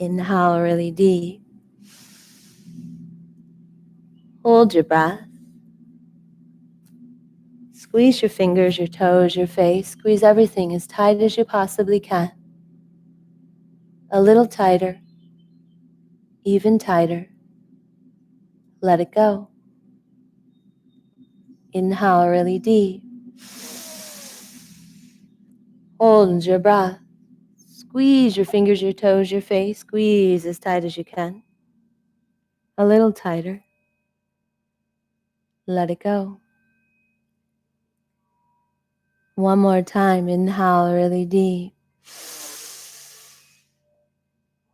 Inhale really deep. Hold your breath. Squeeze your fingers, your toes, your face. Squeeze everything as tight as you possibly can. A little tighter, even tighter. Let it go. Inhale really deep. Hold your breath. Squeeze your fingers, your toes, your face. Squeeze as tight as you can. A little tighter. Let it go. One more time. Inhale really deep.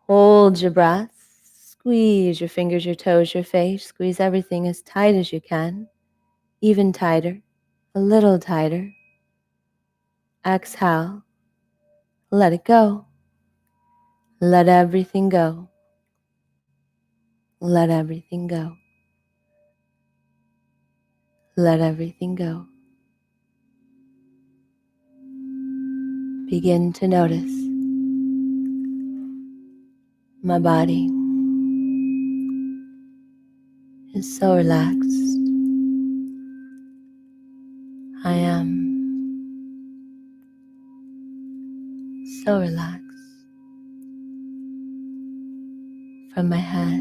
Hold your breath. Squeeze your fingers, your toes, your face. Squeeze everything as tight as you can. Even tighter. A little tighter. Exhale. Let it go. Let everything go. Let everything go. Let everything go. Begin to notice my body is so relaxed. I am so relaxed. From my head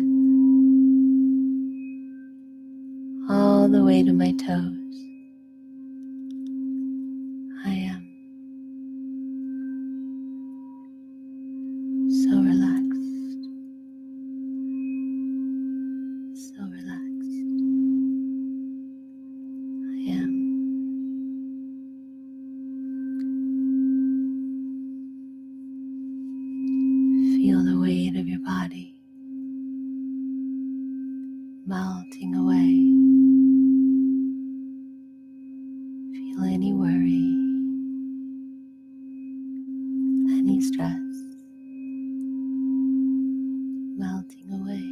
all the way to my toes. I am so relaxed. So relaxed. I am. Feel the weight of your body melting away. Feel any worry, any stress melting away.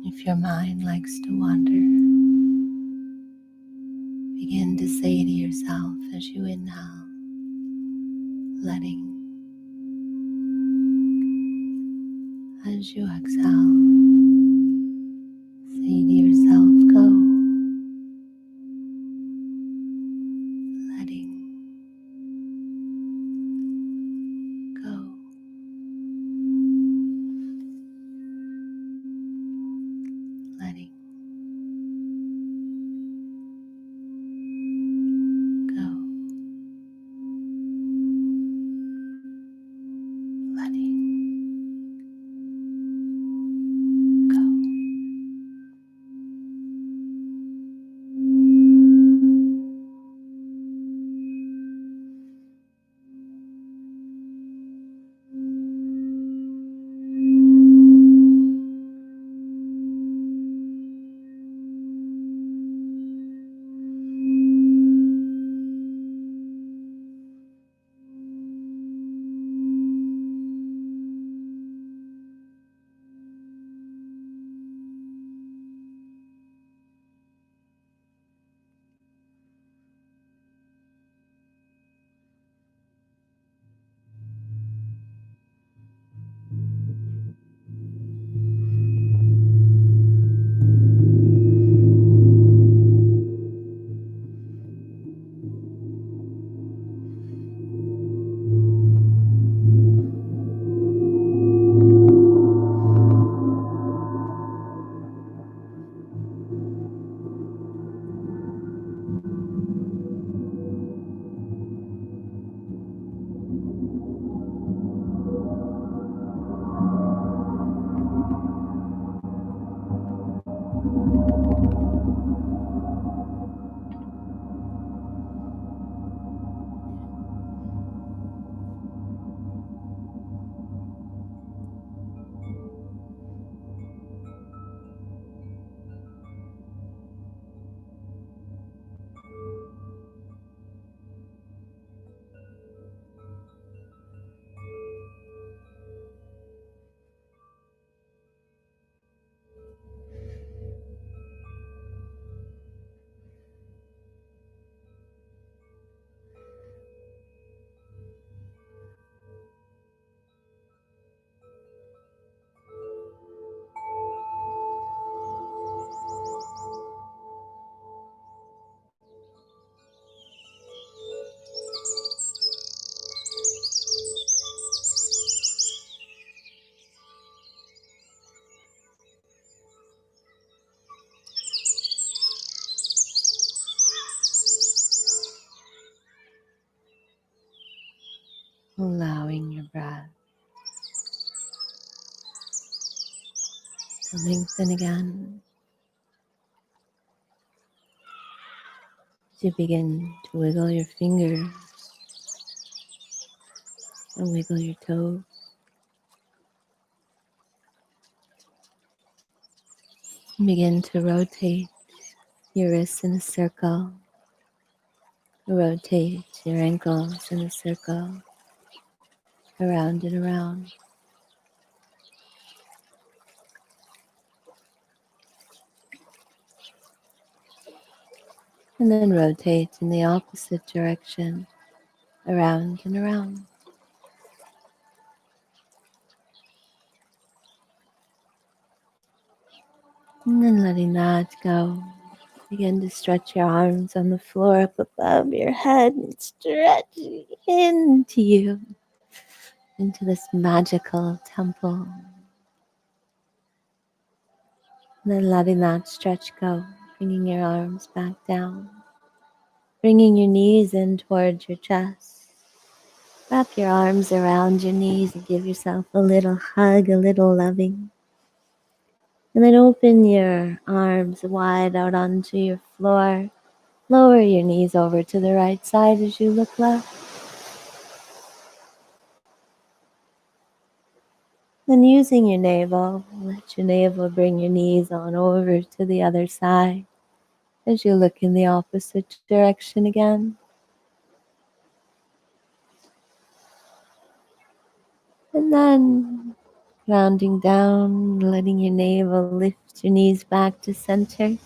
If your mind likes to wander, begin to say to yourself as you inhale, letting. As you exhale, say to yourself, go. Letting. allowing your breath to lengthen again as you begin to wiggle your fingers and wiggle your toes. And begin to rotate your wrists in a circle. Rotate your ankles in a circle, around and around. And then rotate in the opposite direction, around and around. And then letting that go. Begin to stretch your arms on the floor up above your head and stretch into you, into this magical temple. And then letting that stretch go, bringing your arms back down, bringing your knees in towards your chest. Wrap your arms around your knees and give yourself a little hug, a little loving. And then open your arms wide out onto your floor. Lower your knees over to the right side as you look left. Then using your navel, let your navel bring your knees on over to the other side as you look in the opposite direction again. And then grounding down, letting your navel lift your knees back to center.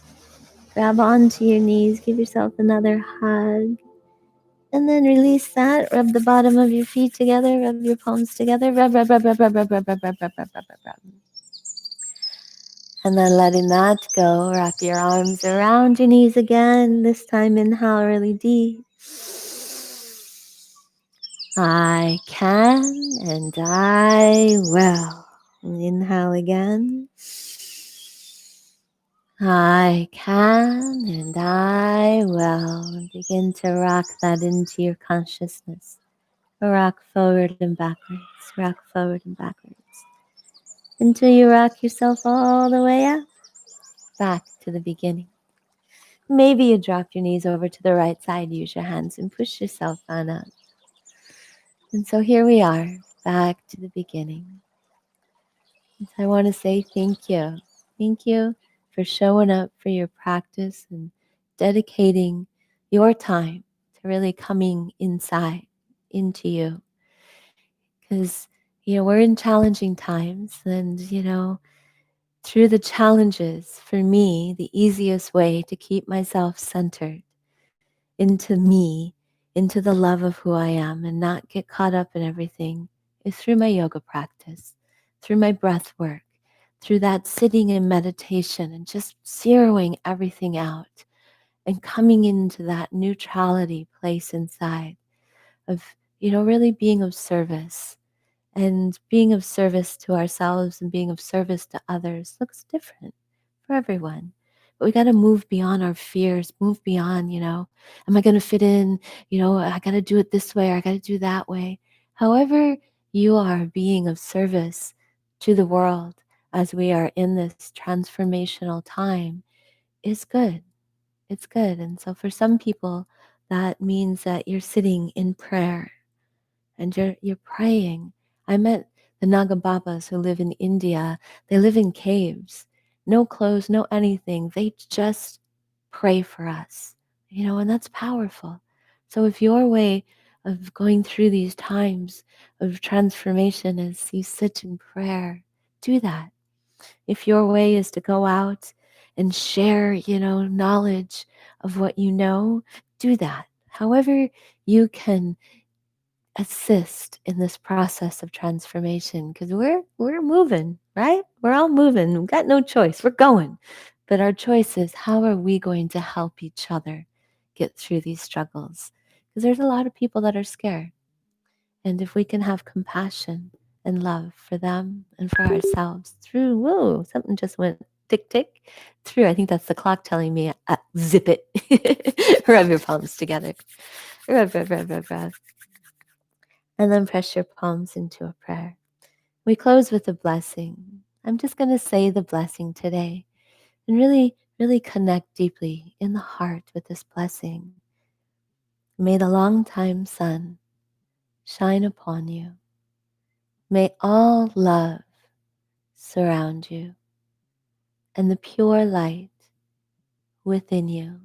Grab onto your knees, give yourself another hug. And then release that. Rub the bottom of your feet together, rub your palms together. Rub, rub, rub, rub, rub, rub, rub, rub, rub, rub, rub, rub, rub. And then letting that go, wrap your arms around your knees again. This time inhale really deep. I can and I will. And inhale again. I can and I will. And begin to rock that into your consciousness. Rock forward and backwards. Rock forward and backwards. Until you rock yourself all the way up. Back to the beginning. Maybe you drop your knees over to the right side, use your hands and push yourself on up. And so here we are, back to the beginning. And so I want to say thank you. Thank you for showing up for your practice and dedicating your time to really coming inside, into you. Because, we're in challenging times and, through the challenges, for me, the easiest way to keep myself centered into me, into the love of who I am, and not get caught up in everything is through my yoga practice, through my breath work, through that sitting in meditation and just zeroing everything out and coming into that neutrality place inside of, really being of service. And being of service to ourselves and being of service to others looks different for everyone. But we got to move beyond our fears, move beyond, am I going to fit in? I got to do it this way or I got to do that way. However, you are being of service to the world as we are in this transformational time is good. It's good. And so for some people, that means that you're sitting in prayer and you're praying. I met the Naga Babas who live in India. They live in caves, no clothes, no anything. They just pray for us, and that's powerful. So if your way of going through these times of transformation is you sit in prayer, do that. If your way is to go out and share, knowledge of what you know, do that. However you can assist in this process of transformation, because we're moving, right? We're all moving. We've got no choice. We're going. But our choice is, how are we going to help each other get through these struggles? Because there's a lot of people that are scared. And if we can have compassion and love for them and for ourselves through, whoa, something just went tick, tick, through. I think that's the clock telling me, zip it. Rub your palms together. Rub, rub, rub, rub, rub. And then press your palms into a prayer. We close with a blessing. I'm just going to say the blessing today and really, really connect deeply in the heart with this blessing. May the long-time sun shine upon you. May all love surround you and the pure light within you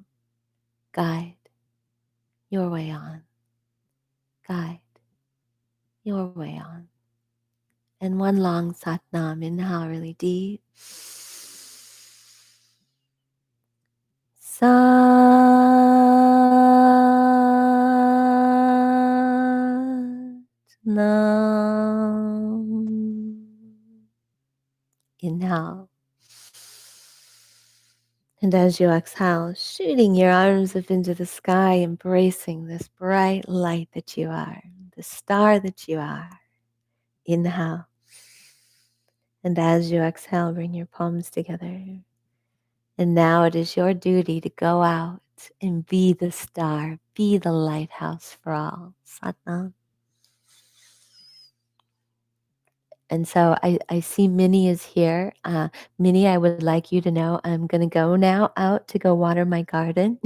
guide your way on. Guide your way on. And one long Satnam. Inhale really deep. Satnam. Inhale. And as you exhale, shooting your arms up into the sky, embracing this bright light that you are, the star that you are. Inhale. And as you exhale, bring your palms together. And now it is your duty to go out and be the star, be the lighthouse for all. Satnam. And so I see Minnie is here. Minnie, I would like you to know I'm going to go now out to go water my garden.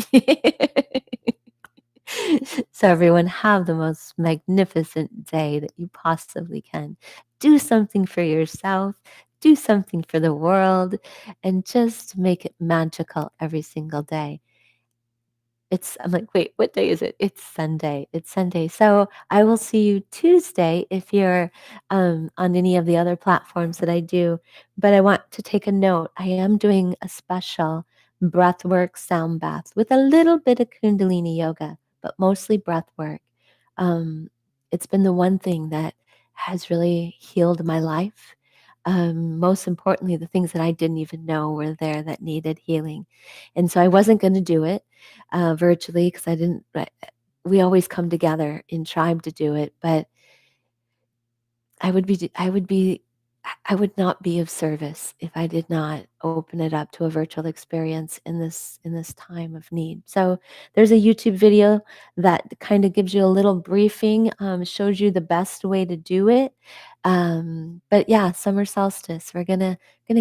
So everyone have the most magnificent day that you possibly can. Do something for yourself, do something for the world, and just make it magical every single day. I'm like, wait, what day is it? It's Sunday. It's Sunday. So I will see you Tuesday if you're on any of the other platforms that I do. But I want to take a note. I am doing a special breathwork sound bath with a little bit of Kundalini Yoga, but mostly breathwork. It's been the one thing that has really healed my life. Most importantly, the things that I didn't even know were there that needed healing. And so I wasn't going to do it virtually because I didn't. We always come together in tribe to do it, but I would not be of service if I did not open it up to a virtual experience in this time of need. So there's a YouTube video that kind of gives you a little briefing, shows you the best way to do it. But yeah, summer solstice. We're gonna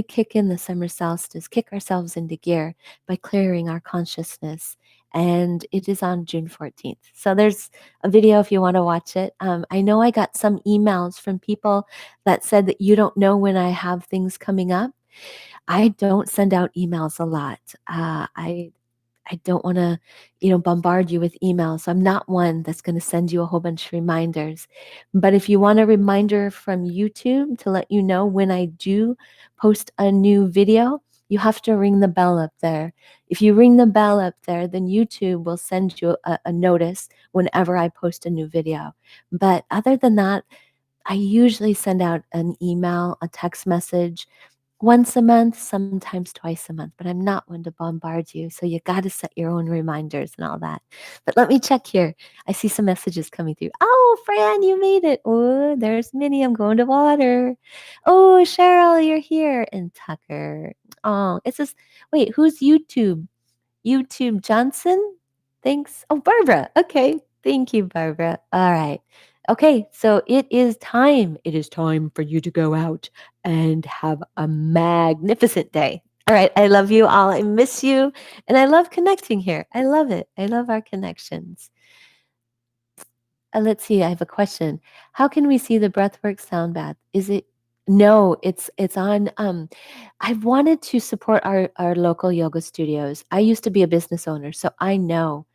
kick in the summer solstice, kick ourselves into gear by clearing our consciousness. And it is on June 14th. So there's a video if you want to watch it. I know I got some emails from people that said that you don't know when I have things coming up. I don't send out emails a lot. I don't want to, bombard you with emails. So I'm not one that's going to send you a whole bunch of reminders. But if you want a reminder from YouTube to let you know when I do post a new video, you have to ring the bell up there. If you ring the bell up there, then YouTube will send you a notice whenever I post a new video. But other than that, I usually send out an email, a text message once a month, sometimes twice a month, but I'm not one to bombard you. So you got to set your own reminders and all that. But let me check here. I see some messages coming through. Oh, Fran, you made it. Oh, there's Minnie. I'm going to water. Oh, Cheryl, you're here. And Tucker. Oh, it's just, wait, who's YouTube? YouTube Johnson? Thanks. Oh, Barbara. Okay. Thank you, Barbara. All right. Okay. So it is time. It is time for you to go out and have a magnificent day. All right. I love you all. I miss you. And I love connecting here. I love it. I love our connections. Let's see. I have a question. How can we see the breathwork sound bath? Is it no, it's on I've wanted to support our local yoga studios. I used to be a business owner, so I know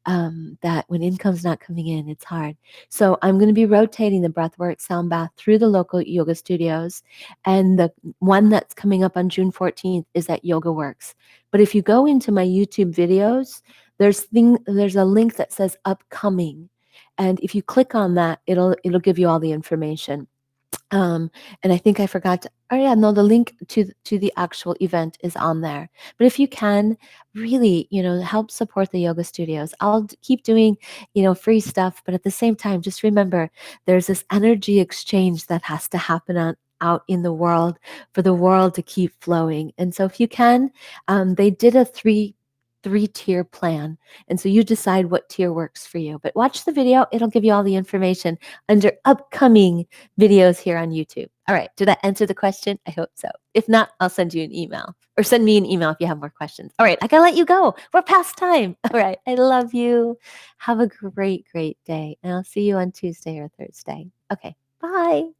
that when income's not coming in, it's hard. So I'm going to be rotating the breathwork sound bath through the local yoga studios, and the one that's coming up on June 14th is at Yoga Works. But if you go into my YouTube videos, there's a link that says upcoming, and if you click on that, it'll give you all the information. Um, and I think I forgot to, oh yeah, no, the link to the actual event is on there. But if you can, really, help support the yoga studios. I'll keep doing, free stuff, but at the same time, just remember there's this energy exchange that has to happen out in the world for the world to keep flowing. And so if you can, they did a 3-tier plan. And so you decide what tier works for you. But watch the video, it'll give you all the information under upcoming videos here on YouTube. All right, did that answer the question? I hope so. If not, I'll send you an email or send me an email if you have more questions. All right, I gotta let you go. We're past time. All right, I love you. Have a great, great day. And I'll see you on Tuesday or Thursday. Okay, bye.